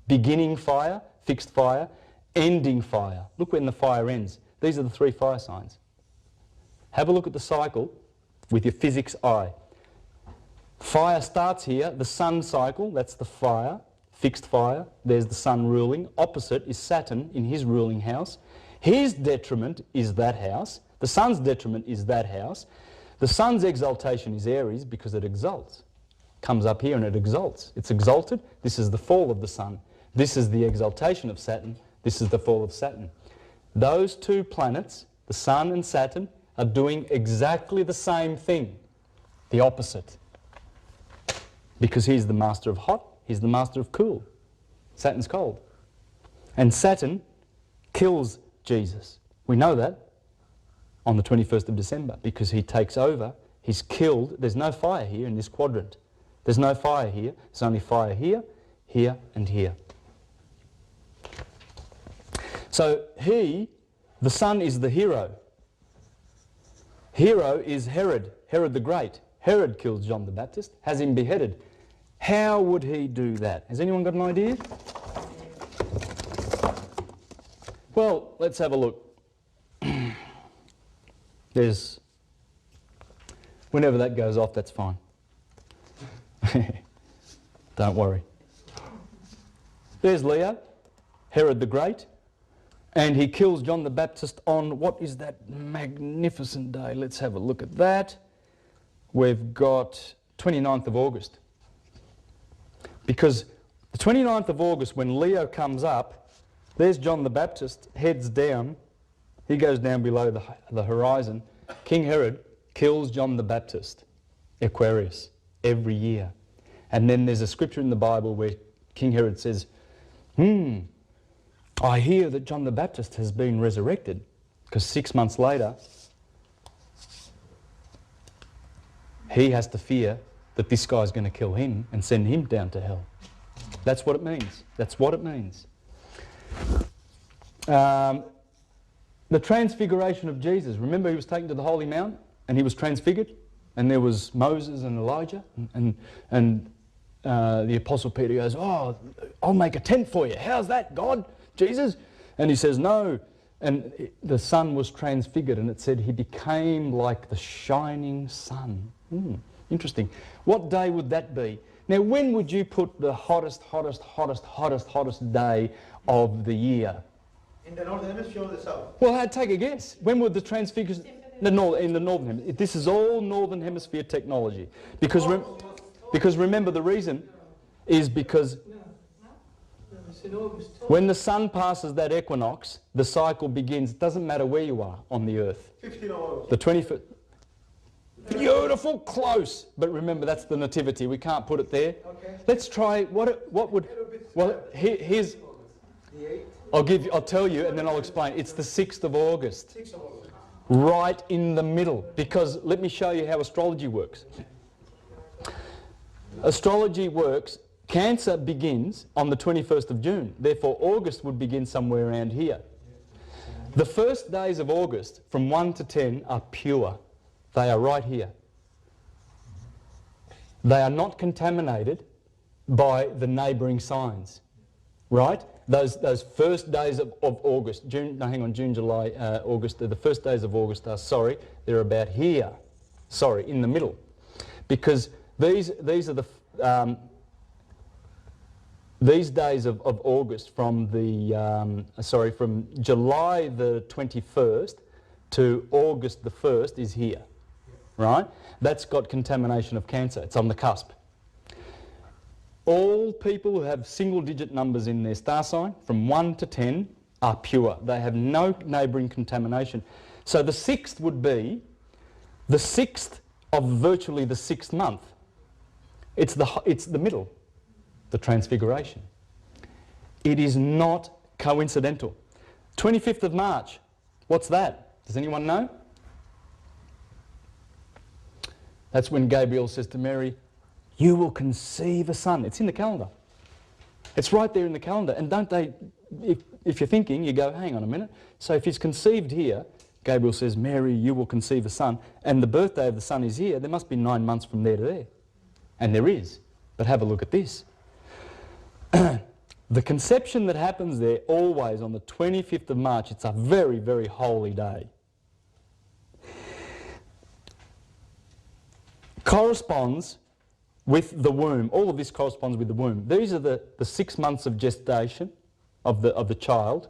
beginning fire, fixed fire, ending fire. Look when the fire ends. These are the 3 fire signs. Have a look at the cycle with your physics eye. Fire starts here, the sun cycle, that's the fire, fixed fire. There's the sun ruling. Opposite is Saturn in his ruling house. His detriment is that house. The sun's detriment is that house. The sun's exaltation is Aries because it exalts. Comes up here and it exalts. It's exalted. This is the fall of the sun. This is the exaltation of Saturn. This is the fall of Saturn. Those 2 planets, the sun and Saturn, are doing exactly the same thing. The opposite. Because he's the master of hot, he's the master of cool. Saturn's cold. And Saturn kills Jesus. We know that on the 21st of December because he takes over, he's killed. There's no fire here in this quadrant. There's no fire here. There's only fire here, here and here. So the sun is the hero. Hero is Herod, Herod the Great. Herod kills John the Baptist, has him beheaded. How would he do that? Has anyone got an idea? Well, let's have a look. Whenever that goes off, that's fine. Don't worry. There's Leo, Herod the Great, and he kills John the Baptist on, what is that magnificent day? Let's have a look at that. We've got 29th of August. Because the 29th of August, when Leo comes up, there's John the Baptist, heads down. He goes down below the horizon. King Herod kills John the Baptist, Aquarius, every year. And then there's a scripture in the Bible where King Herod says, I hear that John the Baptist has been resurrected. Because 6 months later, he has to fear that this guy's going to kill him and send him down to hell. That's what it means. That's what it means. The transfiguration of Jesus. Remember, he was taken to the Holy Mount and he was transfigured, and there was Moses and Elijah, and the Apostle Peter goes, oh, I'll make a tent for you. How's that, God? Jesus? And he says, no. And the sun was transfigured, and it said he became like the shining sun. Interesting. What day would that be? Now, when would you put the hottest day of the year? In the northern hemisphere or the south? Well, take a guess. When would the transfiguration... in the northern hemisphere. This is all northern hemisphere technology. Because remember, the reason is because when the sun passes that equinox, the cycle begins. It doesn't matter where you are on the earth. 15 hours. The 21st... Beautiful, close. But remember, that's the nativity. We can't put it there. Okay. Let's try what would. Well, here's. The 8th. I'll tell you, and then I'll explain. It's the 6th of August, 6th of August. right in the middle. Because let me show you how astrology works. Astrology works. Cancer begins on the 21st of June. Therefore, August would begin somewhere around here. The first days of August, from 1 to 10, are pure. They are right here. They are not contaminated by the neighbouring signs, right? Those first days of August, June, July, August, the first days of August are, they're about here. In the middle. Because these are the, these days of August from from July the 21st to August the 1st is here, right? That's got contamination of Cancer. It's on the cusp. All people who have single-digit numbers in their star sign, from 1 to 10, are pure. They have no neighbouring contamination. So the 6th would be the 6th of virtually the 6th month. It's the middle, the Transfiguration. It is not coincidental. 25th of March, what's that? Does anyone know? That's when Gabriel says to Mary, you will conceive a son. It's in the calendar. It's right there in the calendar. And don't they, if you're thinking, you go, hang on a minute. So if he's conceived here, Gabriel says, Mary, you will conceive a son, and the birthday of the son is here, there must be 9 months from there to there. And there is. But have a look at this. The conception that happens there always on the 25th of March, it's a very, very holy day. Corresponds with the womb. All of this corresponds with the womb. These are the 6 months of gestation of the child.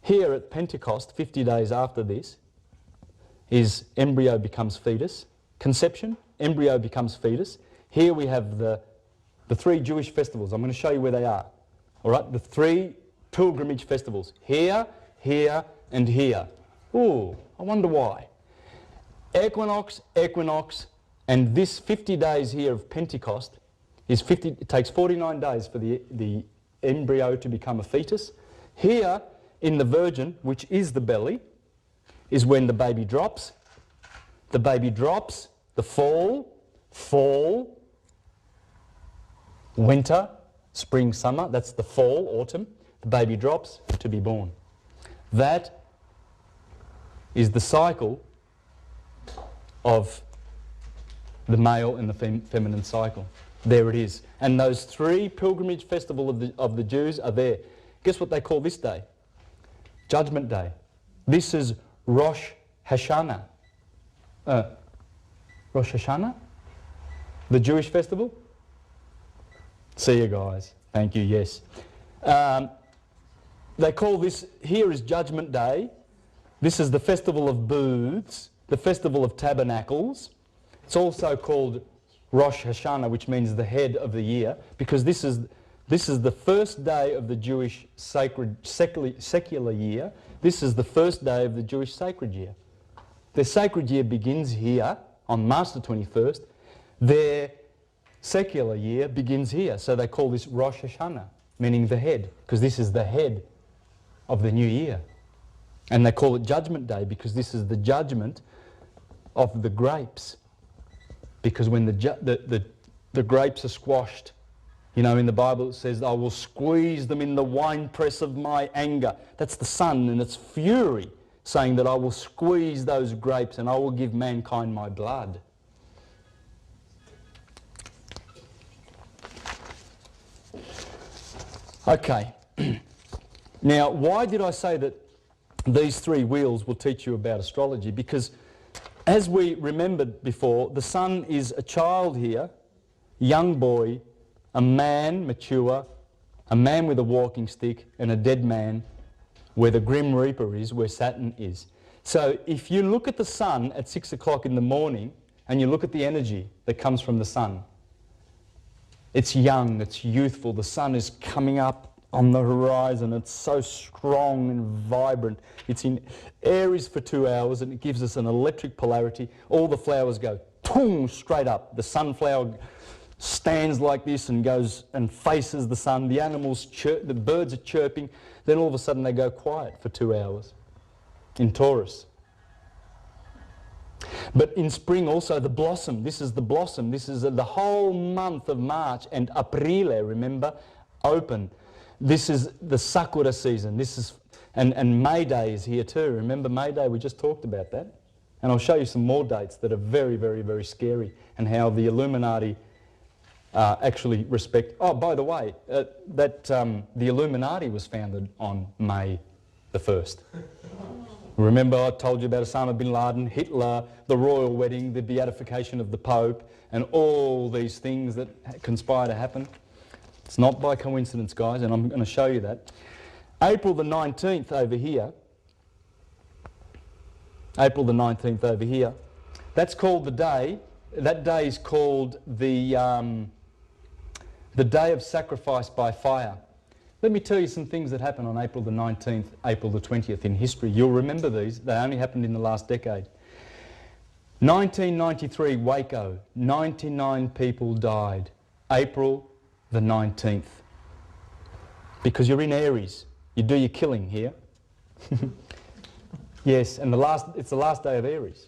Here at Pentecost, 50 days after this, is embryo becomes fetus. Conception, embryo becomes fetus. Here we have the 3 Jewish festivals. I'm going to show you where they are. All right, the 3 pilgrimage festivals. Here, here, and here. Ooh, I wonder why. Equinox, and this 50 days here of Pentecost is 50. It takes 49 days for the embryo to become a fetus. Here, in the Virgin, which is the belly, is when the baby drops. The baby drops, the fall, winter, spring, summer, that's the fall, autumn. The baby drops to be born. That is the cycle of the male and the feminine cycle. There it is. And those 3 pilgrimage festivals of the Jews are there. Guess what they call this day? Judgment Day. This is Rosh Hashanah. Rosh Hashanah? The Jewish festival? See you guys. Thank you, yes. They call this, here is Judgment Day. This is the Festival of Booths, the Festival of Tabernacles. It's also called Rosh Hashanah, which means the head of the year, because this is the first day of the Jewish secular year. This is the first day of the Jewish sacred year. Their sacred year begins here on March the 21st. Their secular year begins here. So they call this Rosh Hashanah, meaning the head, because this is the head of the new year. And they call it Judgment Day because this is the judgment of the grapes. Because when the grapes are squashed, you know, in the Bible it says, I will squeeze them in the winepress of my anger. That's the sun and its fury, saying that I will squeeze those grapes and I will give mankind my blood. Okay. Now, why did I say that these 3 wheels will teach you about astrology? Because as we remembered before, the sun is a child here, young boy, a man, mature, a man with a walking stick, and a dead man where the Grim Reaper is, where Saturn is. So if you look at the sun at 6 o'clock in the morning and you look at the energy that comes from the sun, it's young, it's youthful, the sun is coming up on the horizon. It's so strong and vibrant. It's in Aries for 2 hours and it gives us an electric polarity. All the flowers go boom, straight up. The sunflower stands like this and goes and faces the sun. The animals chirp, the birds are chirping. Then all of a sudden they go quiet for 2 hours in Taurus. But in spring also the blossom. This is the blossom. This is the whole month of March and Aprile, remember, open. This is the Sakura season. This is, and May Day is here too. Remember May Day? We just talked about that. And I'll show you some more dates that are very, very, very scary and how the Illuminati actually respect. Oh, by the way, the Illuminati was founded on May the 1st. Remember I told you about Osama bin Laden, Hitler, the royal wedding, the beatification of the Pope, and all these things that conspire to happen? It's not by coincidence, guys, and I'm going to show you that. April the 19th over here, April the 19th over here, that's called the day, that day is called the day of sacrifice by fire. Let me tell you some things that happened on April the 19th, April the 20th in history. You'll remember these. They only happened in the last decade. 1993, Waco. 99 people died. April the 19th. Because you're in Aries. You do your killing here. Yes, and it's the last day of Aries.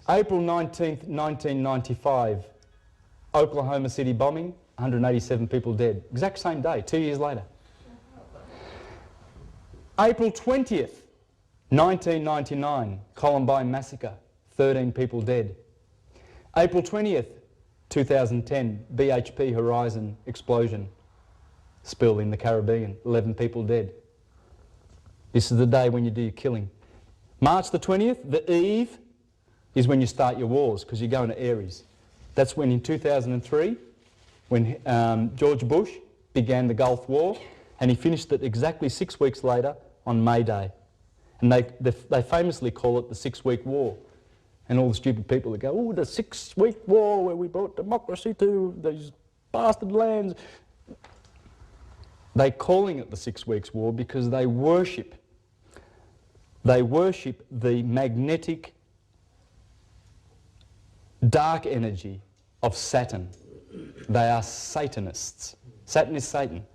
April 19th, 1995. Oklahoma City bombing. 187 people dead. Exact same day, 2 years later. April 20th, 1999, Columbine massacre, 13 people dead. April 20th, 2010, BHP Horizon explosion, spill in the Caribbean, 11 people dead. This is the day when you do your killing. March the 20th, the eve, is when you start your wars because you go into Aries. That's when in 2003, when George Bush began the Gulf War, and he finished it exactly 6 weeks later on May Day. And they famously call it the 6-week war. And all the stupid people that go, oh, the 6-week war where we brought democracy to these bastard lands. They're calling it the 6 weeks war because they worship the magnetic dark energy of Saturn. They are Satanists. Saturn is Satan.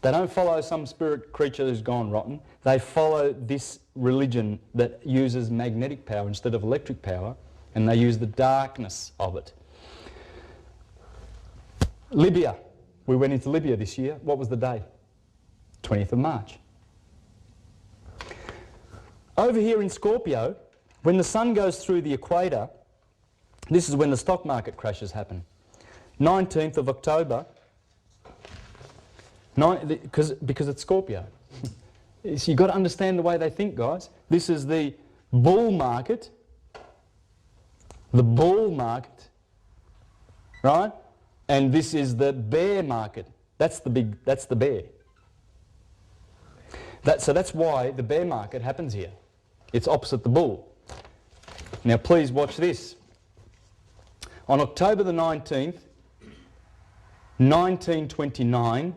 They don't follow some spirit creature who's gone rotten. They follow this religion that uses magnetic power instead of electric power, and they use the darkness of it. Libya. We went into Libya this year. What was the day? 20th of March. Over here in Scorpio, when the sun goes through the equator, this is when the stock market crashes happen. 19th of October, because it's Scorpio. So you've got to understand the way they think, guys. This is the bull market. The bull market, right? And this is the bear market. That's the bear. So that's why the bear market happens here. It's opposite the bull. Now please watch this. On October the 19th, 1929,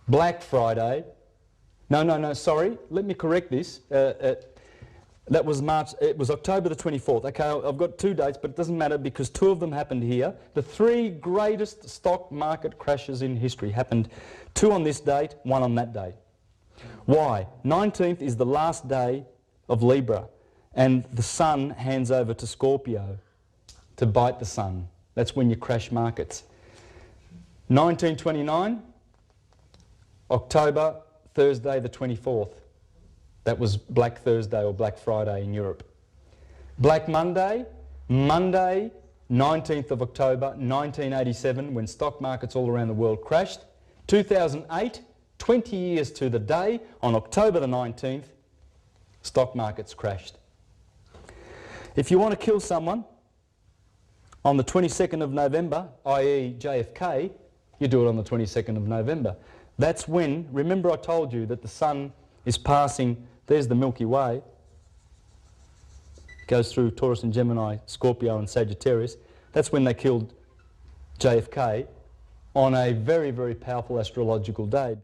Black Friday. No, sorry. Let me correct this. That was March. It was October the 24th. Okay, I've got two dates, but it doesn't matter because two of them happened here. The three greatest stock market crashes in history happened, two on this date, one on that date. Why? 19th is the last day of Libra, and the sun hands over to Scorpio to bite the sun. That's when you crash markets. 1929. October, Thursday the 24th. That was Black Thursday or Black Friday in Europe. Black Monday, Monday, 19th of October, 1987, when stock markets all around the world crashed. 2008, 20 years to the day, on October the 19th, stock markets crashed. If you want to kill someone on the 22nd of November, i.e. JFK, you do it on the 22nd of November. That's when, remember I told you that the sun is passing, there's the Milky Way, goes through Taurus and Gemini, Scorpio and Sagittarius. That's when they killed JFK, on a very, very powerful astrological day.